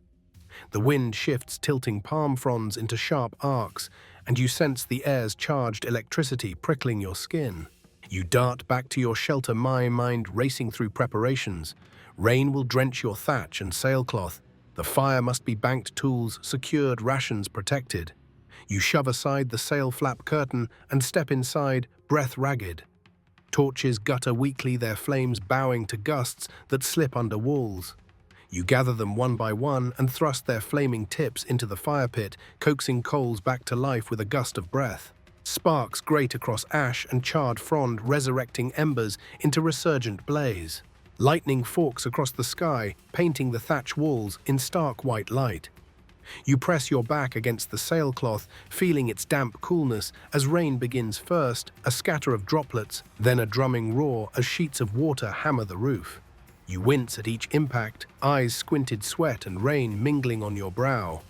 The wind shifts, tilting palm fronds into sharp arcs, and you sense the air's charged electricity prickling your skin. You dart back to your shelter, my mind racing through preparations. Rain will drench your thatch and sailcloth. The fire must be banked, tools secured, rations protected. You shove aside the sail flap curtain and step inside, breath ragged. Torches gutter weakly, their flames bowing to gusts that slip under walls. You gather them one by one and thrust their flaming tips into the fire pit, coaxing coals back to life with a gust of breath. Sparks grate across ash and charred frond, resurrecting embers into resurgent blaze. Lightning forks across the sky, painting the thatch walls in stark white light. You press your back against the sailcloth, feeling its damp coolness as rain begins first, a scatter of droplets, then a drumming roar as sheets of water hammer the roof. You wince at each impact, eyes squinted, sweat and rain mingling on your brow.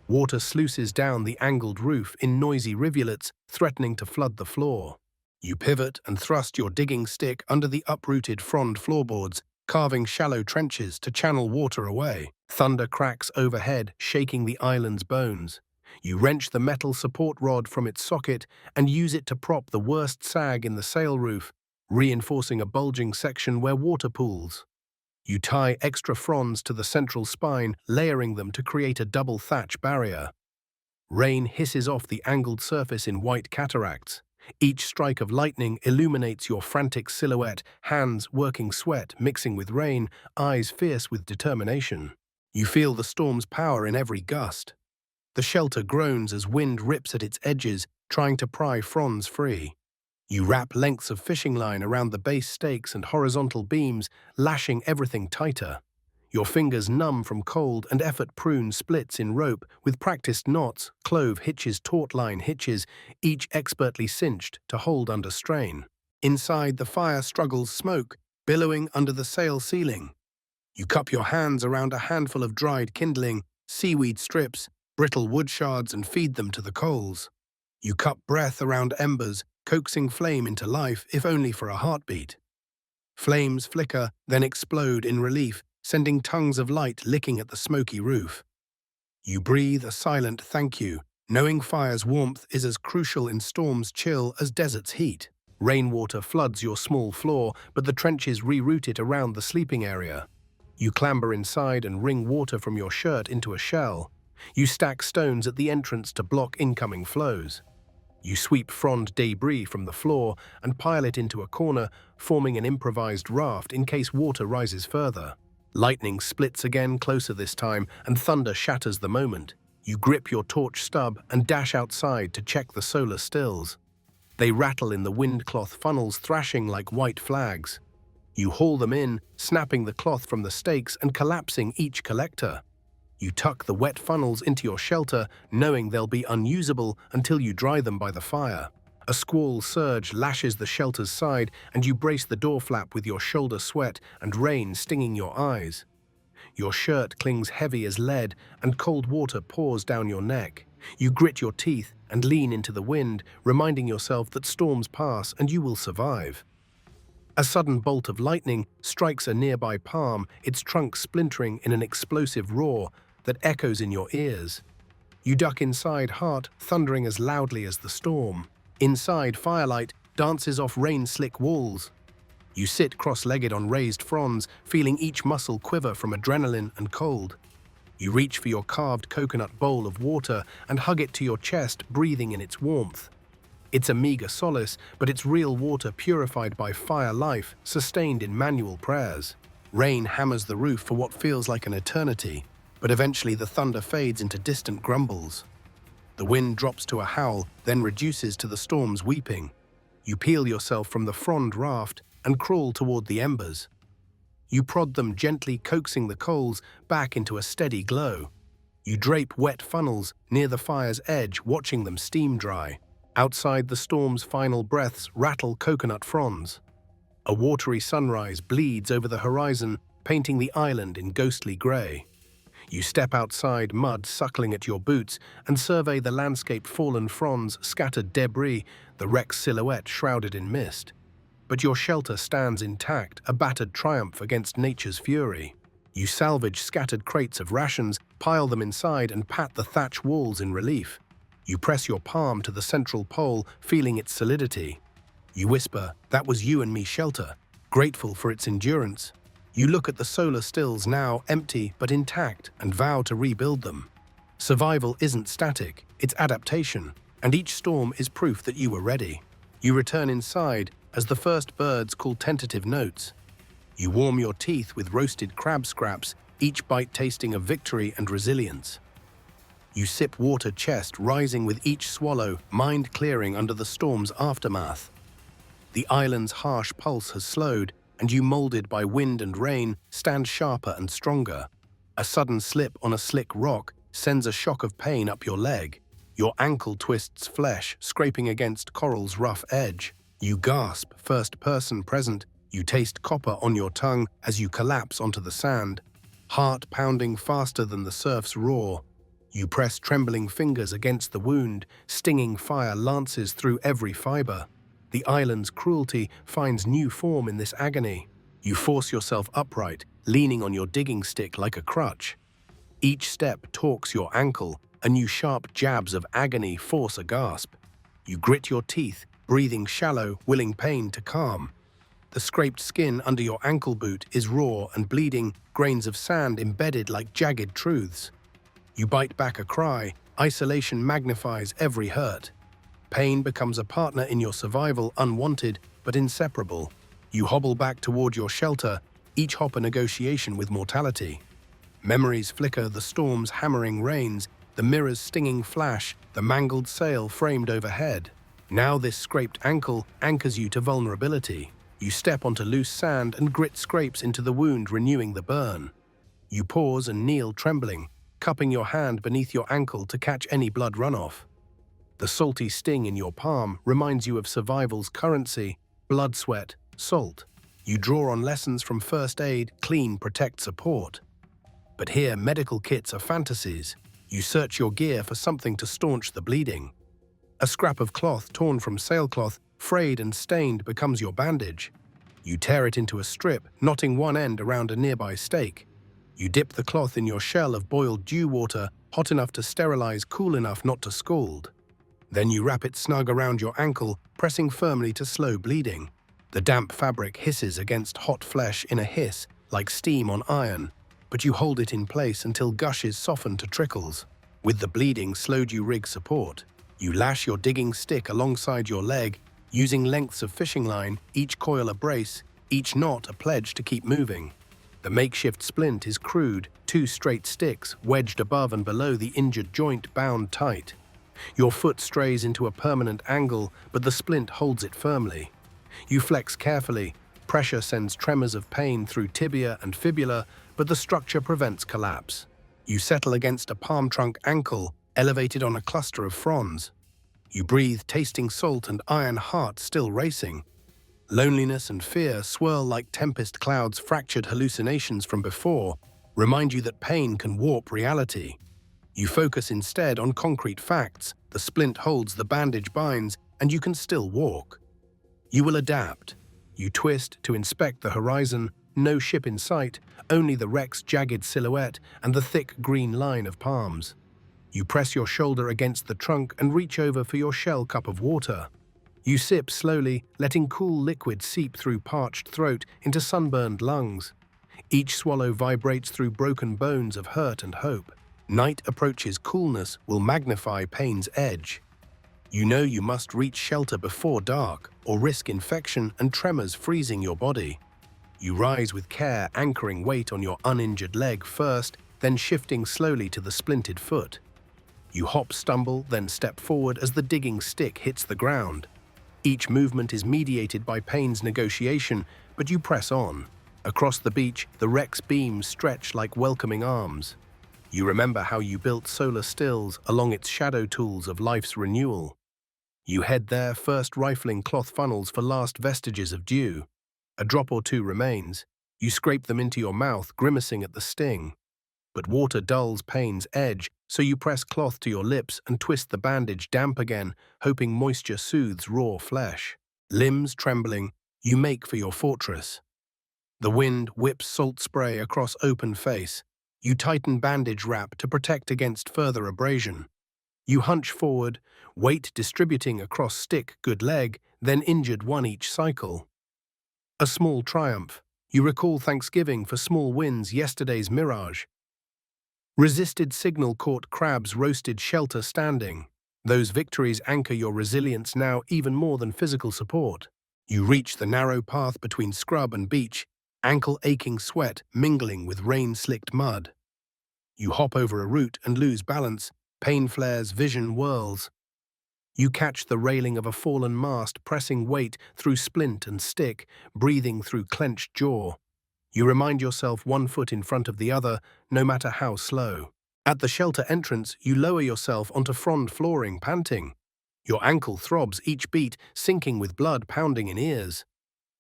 Water sluices down the angled roof in noisy rivulets, threatening to flood the floor. You pivot and thrust your digging stick under the uprooted frond floorboards, carving shallow trenches to channel water away. Thunder cracks overhead, shaking the island's bones. You wrench the metal support rod from its socket and use it to prop the worst sag in the sail roof, reinforcing a bulging section where water pools. You tie extra fronds to the central spine, layering them to create a double thatch barrier. Rain hisses off the angled surface in white cataracts. Each strike of lightning illuminates your frantic silhouette, hands working, sweat mixing with rain, eyes fierce with determination. You feel the storm's power in every gust. The shelter groans as wind rips at its edges, trying to pry fronds free. You wrap lengths of fishing line around the base stakes and horizontal beams, lashing everything tighter. Your fingers numb from cold and effort prune splits in rope with practiced knots, clove hitches, taut line hitches, each expertly cinched to hold under strain. Inside, the fire struggles smoke, billowing under the sail ceiling. You cup your hands around a handful of dried kindling, seaweed strips, brittle wood shards and feed them to the coals. You cup breath around embers, coaxing flame into life, if only for a heartbeat. Flames flicker, then explode in relief, sending tongues of light licking at the smoky roof. You breathe a silent thank you, knowing fire's warmth is as crucial in storm's chill as desert's heat. Rainwater floods your small floor, but the trenches reroute it around the sleeping area. You clamber inside and wring water from your shirt into a shell. You stack stones at the entrance to block incoming flows. You sweep frond debris from the floor and pile it into a corner, forming an improvised raft in case water rises further. Lightning splits again, closer this time, and thunder shatters the moment. You grip your torch stub and dash outside to check the solar stills. They rattle in the windcloth funnels, thrashing like white flags. You haul them in, snapping the cloth from the stakes and collapsing each collector. You tuck the wet funnels into your shelter, knowing they'll be unusable until you dry them by the fire. A squall surge lashes the shelter's side, and you brace the door flap with your shoulder sweat and rain stinging your eyes. Your shirt clings heavy as lead, and cold water pours down your neck. You grit your teeth and lean into the wind, reminding yourself that storms pass and you will survive. A sudden bolt of lightning strikes a nearby palm, its trunk splintering in an explosive roar that echoes in your ears. You duck inside, heart thundering as loudly as the storm. Inside, firelight dances off rain-slick walls. You sit cross-legged on raised fronds, feeling each muscle quiver from adrenaline and cold. You reach for your carved coconut bowl of water and hug it to your chest, breathing in its warmth. It's a meager solace, but it's real water purified by fire life, sustained in manual prayers. Rain hammers the roof for what feels like an eternity, but eventually the thunder fades into distant grumbles. The wind drops to a howl, then reduces to the storm's weeping. You peel yourself from the frond raft and crawl toward the embers. You prod them gently, coaxing the coals back into a steady glow. You drape wet funnels near the fire's edge, watching them steam dry. Outside, the storm's final breaths rattle coconut fronds. A watery sunrise bleeds over the horizon, painting the island in ghostly grey. You step outside, mud suckling at your boots, and survey the landscape, fallen fronds, scattered debris, the wreck's silhouette shrouded in mist. But your shelter stands intact, a battered triumph against nature's fury. You salvage scattered crates of rations, pile them inside, and pat the thatch walls in relief. You press your palm to the central pole, feeling its solidity. You whisper, "That was you and me shelter," grateful for its endurance. You look at the solar stills, now empty but intact, and vow to rebuild them. Survival isn't static, it's adaptation, and each storm is proof that you were ready. You return inside as the first birds call tentative notes. You warm your teeth with roasted crab scraps, each bite tasting of victory and resilience. You sip water, chest rising with each swallow, mind clearing under the storm's aftermath. The island's harsh pulse has slowed, and you, molded by wind and rain, stand sharper and stronger. A sudden slip on a slick rock sends a shock of pain up your leg. Your ankle twists flesh, scraping against coral's rough edge. You gasp, first person present. You taste copper on your tongue as you collapse onto the sand, heart pounding faster than the surf's roar. You press trembling fingers against the wound, stinging fire lances through every fiber. The island's cruelty finds new form in this agony. You force yourself upright, leaning on your digging stick like a crutch. Each step torques your ankle, and new sharp jabs of agony force a gasp. You grit your teeth, breathing shallow, willing pain to calm. The scraped skin under your ankle boot is raw and bleeding, grains of sand embedded like jagged truths. You bite back a cry, isolation magnifies every hurt. Pain becomes a partner in your survival, unwanted but inseparable. You hobble back toward your shelter, each hop a negotiation with mortality. Memories flicker, the storm's hammering rains, the mirror's stinging flash, the mangled sail framed overhead. Now this scraped ankle anchors you to vulnerability. You step onto loose sand and grit scrapes into the wound, renewing the burn. You pause and kneel, trembling, cupping your hand beneath your ankle to catch any blood runoff. The salty sting in your palm reminds you of survival's currency: blood, sweat, salt. You draw on lessons from first aid: clean, protect, support. But here, medical kits are fantasies. You search your gear for something to staunch the bleeding. A scrap of cloth torn from sailcloth, frayed and stained, becomes your bandage. You tear it into a strip, knotting one end around a nearby stake. You dip the cloth in your shell of boiled dew water, hot enough to sterilize, cool enough not to scald. Then you wrap it snug around your ankle, pressing firmly to slow bleeding. The damp fabric hisses against hot flesh in a hiss, like steam on iron, but you hold it in place until gushes soften to trickles. With the bleeding slowed, you rig support. You lash your digging stick alongside your leg, using lengths of fishing line, each coil a brace, each knot a pledge to keep moving. The makeshift splint is crude, two straight sticks wedged above and below the injured joint, bound tight. Your foot strays into a permanent angle, but the splint holds it firmly. You flex carefully. Pressure sends tremors of pain through tibia and fibula, but the structure prevents collapse. You settle against a palm trunk ankle, elevated on a cluster of fronds. You breathe, tasting salt and iron, heart still racing. Loneliness and fear swirl like tempest clouds, fractured hallucinations from before, remind you that pain can warp reality. You focus instead on concrete facts. The splint holds, the bandage binds, and you can still walk. You will adapt. You twist to inspect the horizon, no ship in sight, only the wreck's jagged silhouette and the thick green line of palms. You press your shoulder against the trunk and reach over for your shell cup of water. You sip slowly, letting cool liquid seep through parched throat into sunburned lungs. Each swallow vibrates through broken bones of hurt and hope. Night approaches, coolness will magnify pain's edge. You know you must reach shelter before dark, or risk infection and tremors freezing your body. You rise with care, anchoring weight on your uninjured leg first, then shifting slowly to the splinted foot. You hop, stumble, then step forward as the digging stick hits the ground. Each movement is mediated by pain's negotiation, but you press on. Across the beach, the wreck's beams stretch like welcoming arms. You remember how you built solar stills along its shadow tools of life's renewal. You head there, first rifling cloth funnels for last vestiges of dew. A drop or two remains. You scrape them into your mouth, grimacing at the sting. But water dulls pain's edge, so you press cloth to your lips and twist the bandage damp again, hoping moisture soothes raw flesh. Limbs trembling, you make for your fortress. The wind whips salt spray across open face. You tighten bandage wrap to protect against further abrasion. You hunch forward, weight distributing across stick, good leg, then injured one each cycle. A small triumph. You recall Thanksgiving for small wins, yesterday's mirage. Resisted signal caught crabs, roasted shelter standing. Those victories anchor your resilience now even more than physical support. You reach the narrow path between scrub and beach, ankle-aching sweat mingling with rain-slicked mud. You hop over a root and lose balance, pain flares, vision whirls. You catch the railing of a fallen mast, pressing weight through splint and stick, breathing through clenched jaw. You remind yourself 1 foot in front of the other, no matter how slow. At the shelter entrance, you lower yourself onto frond flooring, panting. Your ankle throbs, each beat sinking with blood pounding in ears.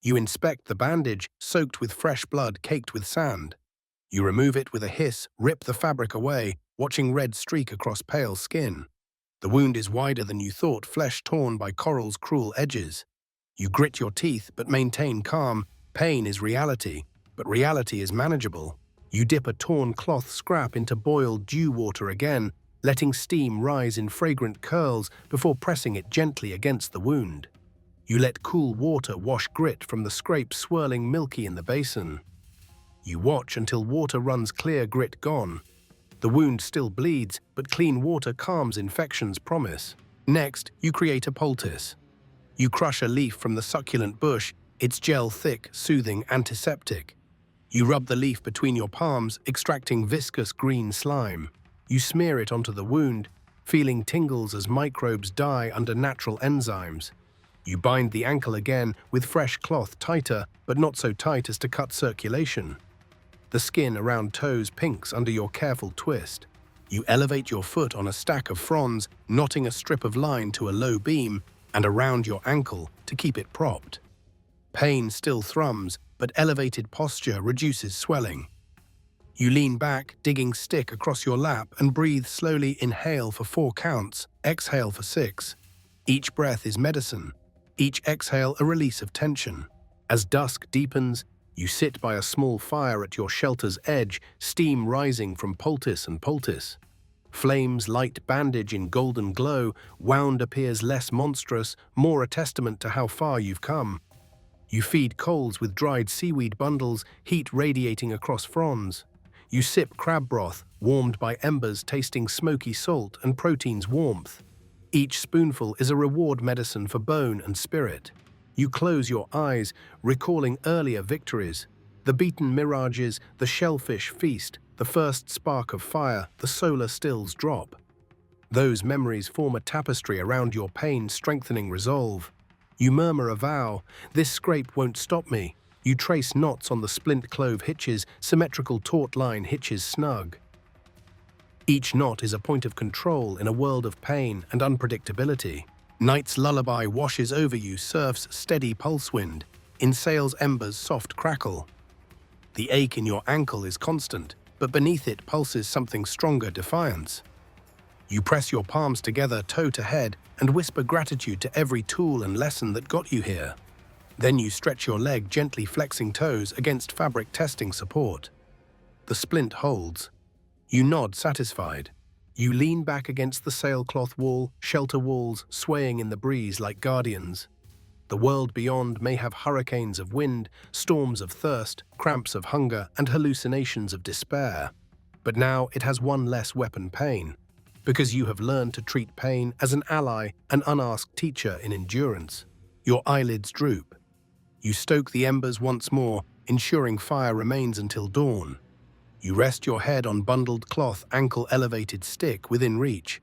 You inspect the bandage, soaked with fresh blood caked with sand. You remove it with a hiss, rip the fabric away, watching red streak across pale skin. The wound is wider than you thought, flesh torn by coral's cruel edges. You grit your teeth but maintain calm. Pain is reality, but reality is manageable. You dip a torn cloth scrap into boiled dew water again, letting steam rise in fragrant curls before pressing it gently against the wound. You let cool water wash grit from the scrape swirling milky in the basin. You watch until water runs clear, grit gone. The wound still bleeds, but clean water calms infection's promise. Next, you create a poultice. You crush a leaf from the succulent bush, its gel thick, soothing, antiseptic. You rub the leaf between your palms, extracting viscous green slime. You smear it onto the wound, feeling tingles as microbes die under natural enzymes. You bind the ankle again with fresh cloth, tighter, but not so tight as to cut circulation. The skin around toes pinks under your careful twist. You elevate your foot on a stack of fronds, knotting a strip of line to a low beam and around your ankle to keep it propped. Pain still thrums, but elevated posture reduces swelling. You lean back, digging stick across your lap, and breathe slowly. Inhale for 4 counts, exhale for 6. Each breath is medicine. Each exhale a release of tension. As dusk deepens, you sit by a small fire at your shelter's edge, steam rising from poultice and poultice. Flames light bandage in golden glow, wound appears less monstrous, more a testament to how far you've come. You feed coals with dried seaweed bundles, heat radiating across fronds. You sip crab broth, warmed by embers tasting smoky salt and protein's warmth. Each spoonful is a reward medicine for bone and spirit. You close your eyes, recalling earlier victories. The beaten mirages, the shellfish feast, the first spark of fire, the solar stills drop. Those memories form a tapestry around your pain, strengthening resolve. You murmur a vow, this scrape won't stop me. You trace knots on the splint clove hitches, symmetrical taut line hitches snug. Each knot is a point of control in a world of pain and unpredictability. Night's lullaby washes over you, surf's steady pulse wind, in sail's embers soft crackle. The ache in your ankle is constant, but beneath it pulses something stronger, defiance. You press your palms together, toe to head, and whisper gratitude to every tool and lesson that got you here. Then you stretch your leg, gently flexing toes against fabric testing support. The splint holds. You nod, satisfied. You lean back against the sailcloth wall, shelter walls swaying in the breeze like guardians. The world beyond may have hurricanes of wind, storms of thirst, cramps of hunger, and hallucinations of despair. But now it has one less weapon: pain. Because you have learned to treat pain as an ally, an unasked teacher in endurance. Your eyelids droop. You stoke the embers once more, ensuring fire remains until dawn. You rest your head on bundled cloth, ankle-elevated stick within reach.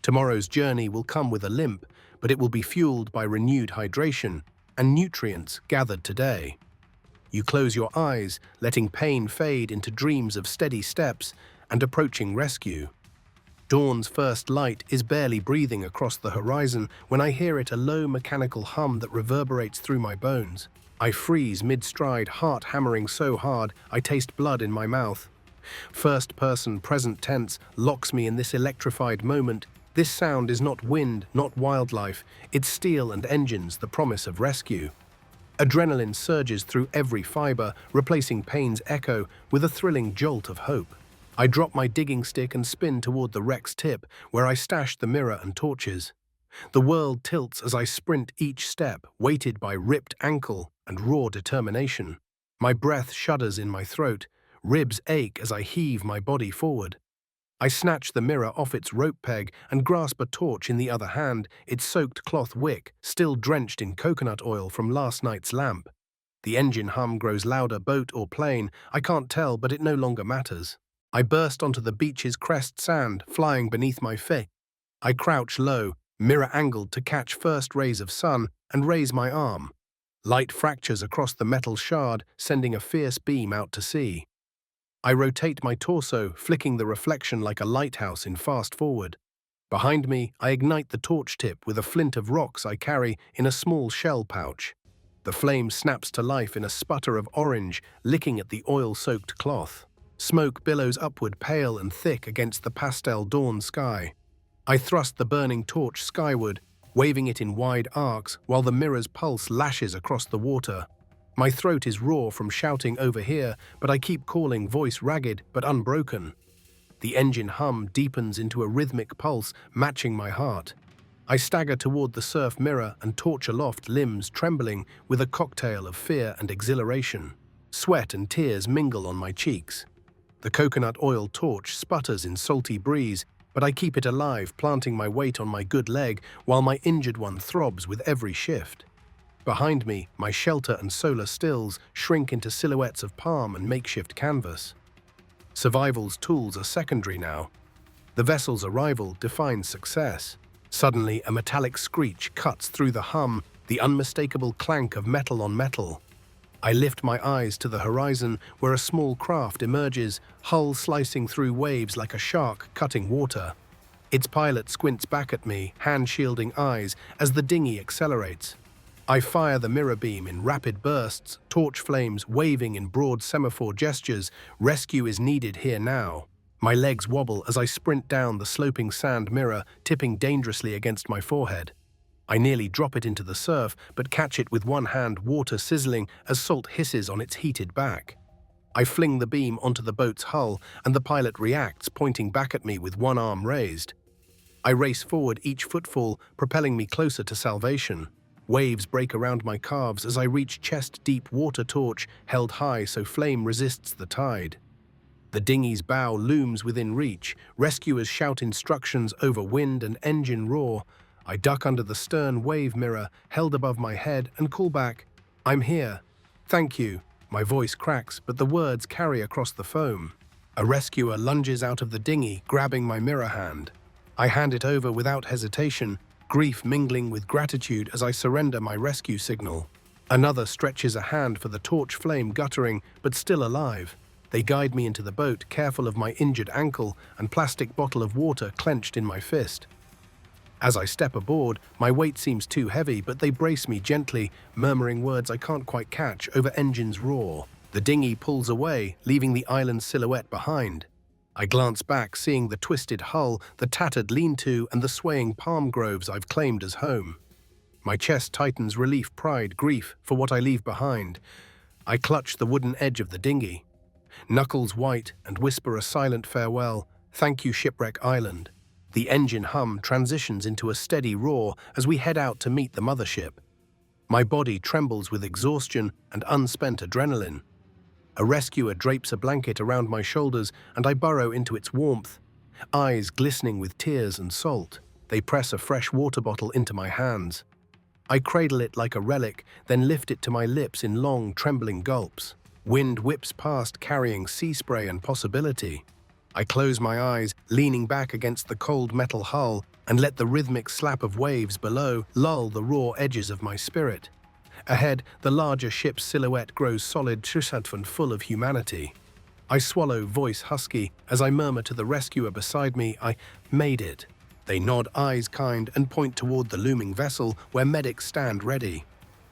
Tomorrow's journey will come with a limp, but it will be fueled by renewed hydration and nutrients gathered today. You close your eyes, letting pain fade into dreams of steady steps and approaching rescue. Dawn's first light is barely breathing across the horizon when I hear it, a low mechanical hum that reverberates through my bones. I freeze mid-stride, heart hammering so hard I taste blood in my mouth. First-person present tense locks me in this electrified moment. This sound is not wind, not wildlife. It's steel and engines, the promise of rescue. Adrenaline surges through every fiber, replacing pain's echo with a thrilling jolt of hope. I drop my digging stick and spin toward the wreck's tip, where I stash the mirror and torches. The world tilts as I sprint each step, weighted by ripped ankle and raw determination. My breath shudders in my throat, ribs ache as I heave my body forward. I snatch the mirror off its rope peg and grasp a torch in the other hand, its soaked cloth wick still drenched in coconut oil from last night's lamp. The engine hum grows louder, boat or plane, I can't tell, but it no longer matters. I burst onto the beach's crest sand, flying beneath my feet. I crouch low, mirror angled to catch first rays of sun, and raise my arm. Light fractures across the metal shard, sending a fierce beam out to sea. I rotate my torso, flicking the reflection like a lighthouse in fast forward. Behind me, I ignite the torch tip with a flint of rocks I carry in a small shell pouch. The flame snaps to life in a sputter of orange, licking at the oil-soaked cloth. Smoke billows upward, pale and thick against the pastel dawn sky. I thrust the burning torch skyward, waving it in wide arcs while the mirror's pulse lashes across the water. My throat is raw from shouting over here, but I keep calling, voice ragged but unbroken. The engine hum deepens into a rhythmic pulse, matching my heart. I stagger toward the surf mirror and torch aloft, limbs trembling with a cocktail of fear and exhilaration. Sweat and tears mingle on my cheeks. The coconut oil torch sputters in salty breeze, but I keep it alive, planting my weight on my good leg while my injured one throbs with every shift. Behind me, my shelter and solar stills shrink into silhouettes of palm and makeshift canvas. Survival's tools are secondary now. The vessel's arrival defines success. Suddenly, a metallic screech cuts through the hum, the unmistakable clank of metal on metal. I lift my eyes to the horizon where a small craft emerges, hull slicing through waves like a shark cutting water. Its pilot squints back at me, hand-shielding eyes, as the dinghy accelerates. I fire the mirror beam in rapid bursts, torch flames waving in broad semaphore gestures. Rescue is needed here now. My legs wobble as I sprint down the sloping sand mirror, tipping dangerously against my forehead. I nearly drop it into the surf, but catch it with one hand, water sizzling as salt hisses on its heated back. I fling the beam onto the boat's hull, and the pilot reacts, pointing back at me with one arm raised. I race forward, each footfall propelling me closer to salvation. Waves break around my calves as I reach chest-deep water, torch held high so flame resists the tide. The dinghy's bow looms within reach. Rescuers shout instructions over wind and engine roar. I duck under the stern wave mirror held above my head and call back, "I'm here. Thank you." My voice cracks, but the words carry across the foam. A rescuer lunges out of the dinghy, grabbing my mirror hand. I hand it over without hesitation, grief mingling with gratitude as I surrender my rescue signal. Another stretches a hand for the torch flame guttering, but still alive. They guide me into the boat, careful of my injured ankle and plastic bottle of water clenched in my fist. As I step aboard, my weight seems too heavy, but they brace me gently, murmuring words I can't quite catch over engine's roar. The dinghy pulls away, leaving the island's silhouette behind. I glance back, seeing the twisted hull, the tattered lean-to, and the swaying palm groves I've claimed as home. My chest tightens, relief, pride, grief for what I leave behind. I clutch the wooden edge of the dinghy, knuckles white, and whisper a silent farewell. Thank you, Shipwreck Island. The engine hum transitions into a steady roar as we head out to meet the mothership. My body trembles with exhaustion and unspent adrenaline. A rescuer drapes a blanket around my shoulders and I burrow into its warmth, eyes glistening with tears and salt. They press a fresh water bottle into my hands. I cradle it like a relic, then lift it to my lips in long, trembling gulps. Wind whips past, carrying sea spray and possibility. I close my eyes, leaning back against the cold metal hull, and let the rhythmic slap of waves below lull the raw edges of my spirit. Ahead, the larger ship's silhouette grows solid, and full of humanity. I swallow, voice husky, as I murmur to the rescuer beside me, I made it. They nod, eyes kind, and point toward the looming vessel where medics stand ready.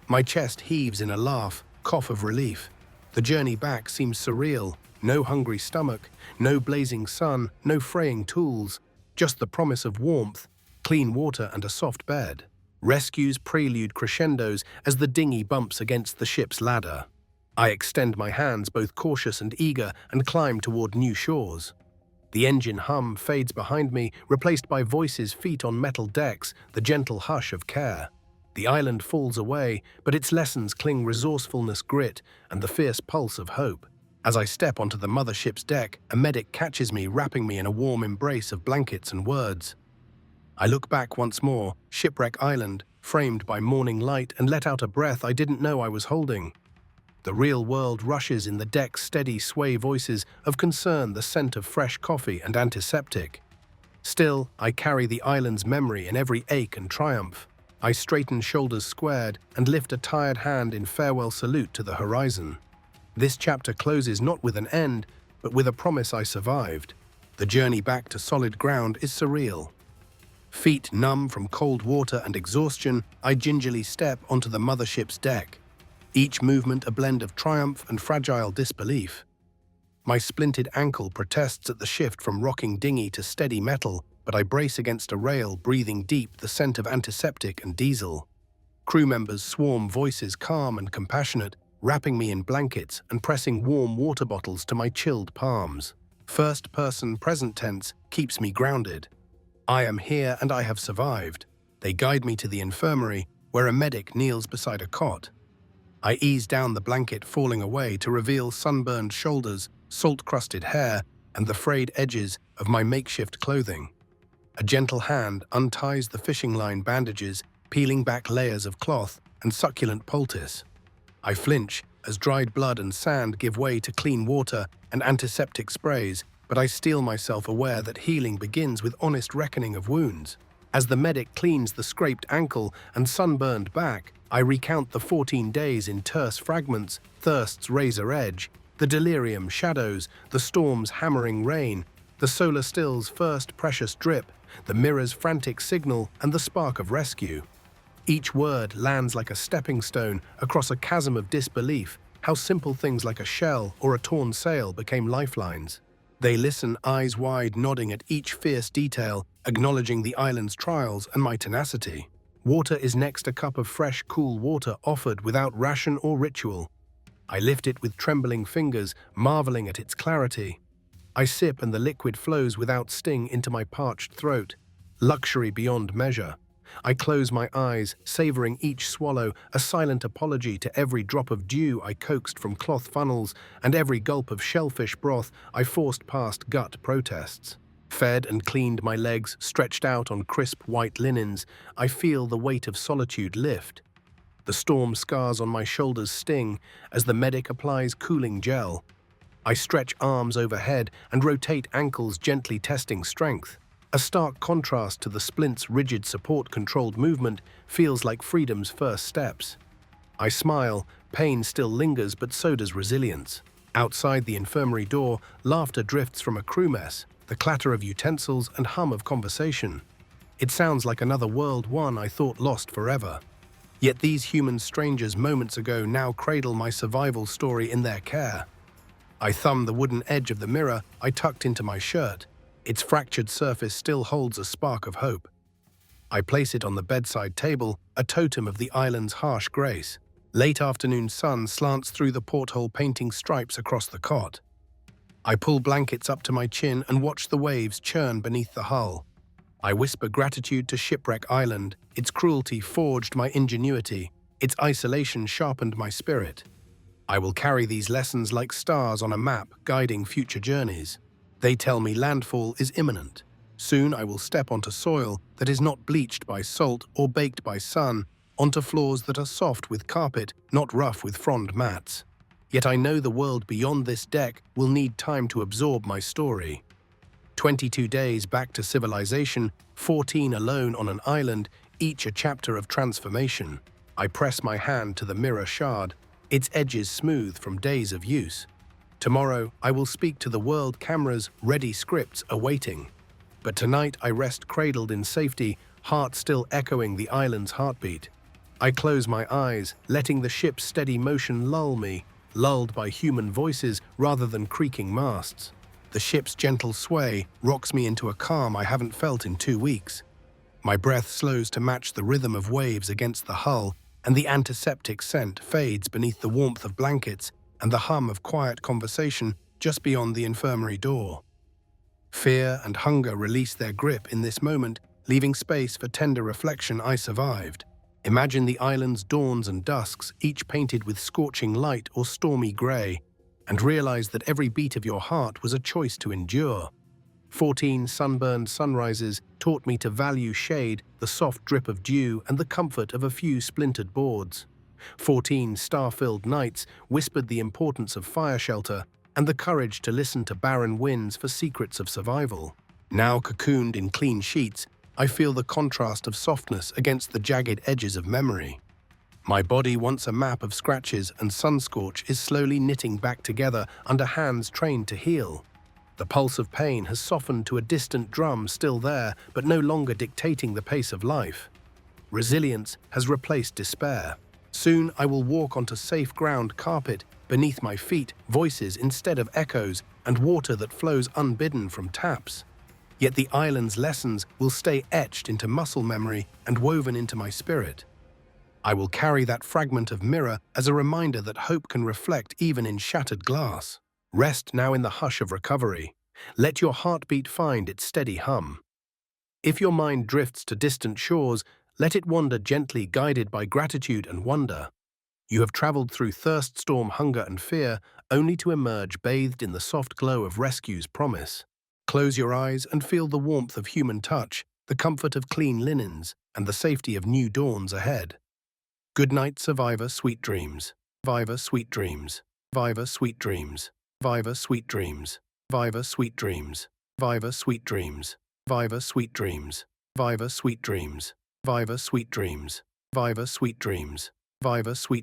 My chest heaves in a laugh, cough of relief. The journey back seems surreal. No hungry stomach, no blazing sun, no fraying tools, just the promise of warmth, clean water and a soft bed. Rescues prelude crescendos as the dinghy bumps against the ship's ladder. I extend my hands, both cautious and eager, and climb toward new shores. The engine hum fades behind me, replaced by voices, feet on metal decks, the gentle hush of care. The island falls away, but its lessons cling: resourcefulness, grit, and the fierce pulse of hope. As I step onto the mothership's deck, a medic catches me, wrapping me in a warm embrace of blankets and words. I look back once more, Shipwreck Island, framed by morning light, and let out a breath I didn't know I was holding. The real world rushes in the deck's steady sway, voices of concern, the scent of fresh coffee and antiseptic. Still, I carry the island's memory in every ache and triumph. I straighten, shoulders squared, and lift a tired hand in farewell salute to the horizon. This chapter closes not with an end, but with a promise I survived. The journey back to solid ground is surreal. Feet numb from cold water and exhaustion, I gingerly step onto the mothership's deck. Each movement a blend of triumph and fragile disbelief. My splinted ankle protests at the shift from rocking dinghy to steady metal, but I brace against a rail, breathing deep the scent of antiseptic and diesel. Crew members swarm, voices calm and compassionate, wrapping me in blankets and pressing warm water bottles to my chilled palms. First-person present tense keeps me grounded. I am here and I have survived. They guide me to the infirmary, where a medic kneels beside a cot. I ease down the blanket, falling away to reveal sunburned shoulders, salt-crusted hair, and the frayed edges of my makeshift clothing. A gentle hand unties the fishing line bandages, peeling back layers of cloth and succulent poultice. I flinch as dried blood and sand give way to clean water and antiseptic sprays, but I steel myself, aware that healing begins with honest reckoning of wounds. As the medic cleans the scraped ankle and sunburned back, I recount the 14 days in terse fragments, thirst's razor edge, the delirium shadows, the storm's hammering rain, the solar still's first precious drip, the mirror's frantic signal, and the spark of rescue. Each word lands like a stepping stone across a chasm of disbelief, how simple things like a shell or a torn sail became lifelines. They listen, eyes wide, nodding at each fierce detail, acknowledging the island's trials and my tenacity. Water is next, a cup of fresh, cool water offered without ration or ritual. I lift it with trembling fingers, marveling at its clarity. I sip and the liquid flows without sting into my parched throat. Luxury beyond measure. I close my eyes, savoring each swallow, a silent apology to every drop of dew I coaxed from cloth funnels and every gulp of shellfish broth I forced past gut protests. Fed and cleaned my legs, stretched out on crisp white linens, I feel the weight of solitude lift. The storm scars on my shoulders sting as the medic applies cooling gel. I stretch arms overhead and rotate ankles, gently testing strength. A stark contrast to the splint's rigid support-controlled movement feels like freedom's first steps. I smile, pain still lingers, but so does resilience. Outside the infirmary door, laughter drifts from a crew mess, the clatter of utensils and hum of conversation. It sounds like another world, one I thought lost forever. Yet these human strangers moments ago now cradle my survival story in their care. I thumb the wooden edge of the mirror I tucked into my shirt. Its fractured surface still holds a spark of hope. I place it on the bedside table, a totem of the island's harsh grace. Late afternoon sun slants through the porthole, painting stripes across the cot. I pull blankets up to my chin and watch the waves churn beneath the hull. I whisper gratitude to Shipwreck Island. Its cruelty forged my ingenuity. Its isolation sharpened my spirit. I will carry these lessons like stars on a map, guiding future journeys. They tell me landfall is imminent. Soon I will step onto soil that is not bleached by salt or baked by sun, onto floors that are soft with carpet, not rough with frond mats. Yet I know the world beyond this deck will need time to absorb my story. 22 days back to civilization, 14 alone on an island, each a chapter of transformation. I press my hand to the mirror shard, its edges smooth from days of use. Tomorrow, I will speak to the world cameras, ready scripts awaiting. But tonight I rest cradled in safety, heart still echoing the island's heartbeat. I close my eyes, letting the ship's steady motion lull me, lulled by human voices rather than creaking masts. The ship's gentle sway rocks me into a calm I haven't felt in 2 weeks. My breath slows to match the rhythm of waves against the hull, and the antiseptic scent fades beneath the warmth of blankets and the hum of quiet conversation just beyond the infirmary door. Fear and hunger release their grip in this moment, leaving space for tender reflection. I survived. Imagine the island's dawns and dusks, each painted with scorching light or stormy grey, and realize that every beat of your heart was a choice to endure. 14 sunburned sunrises taught me to value shade, the soft drip of dew, and the comfort of a few splintered boards. 14 star-filled nights whispered the importance of fire shelter and the courage to listen to barren winds for secrets of survival. Now cocooned in clean sheets, I feel the contrast of softness against the jagged edges of memory. My body, once a map of scratches and sunscorch, is slowly knitting back together under hands trained to heal. The pulse of pain has softened to a distant drum still there, but no longer dictating the pace of life. Resilience has replaced despair. Soon I will walk onto safe ground, carpet beneath my feet, voices instead of echoes, and water that flows unbidden from taps. Yet the island's lessons will stay etched into muscle memory and woven into my spirit. I will carry that fragment of mirror as a reminder that hope can reflect even in shattered glass. Rest now in the hush of recovery. Let your heartbeat find its steady hum. If your mind drifts to distant shores, let it wander gently, guided by gratitude and wonder. You have traveled through thirst, storm, hunger, and fear, only to emerge bathed in the soft glow of rescue's promise. Close your eyes and feel the warmth of human touch, the comfort of clean linens, and the safety of new dawns ahead. Good night, survivor, sweet dreams. Survivor, sweet dreams. Survivor, sweet dreams. Survivor, sweet dreams. Survivor, sweet dreams. Survivor, sweet dreams. Survivor, sweet dreams. Survivor, sweet dreams. Survivor, sweet dreams. Survivor, sweet dreams. Survivor, sweet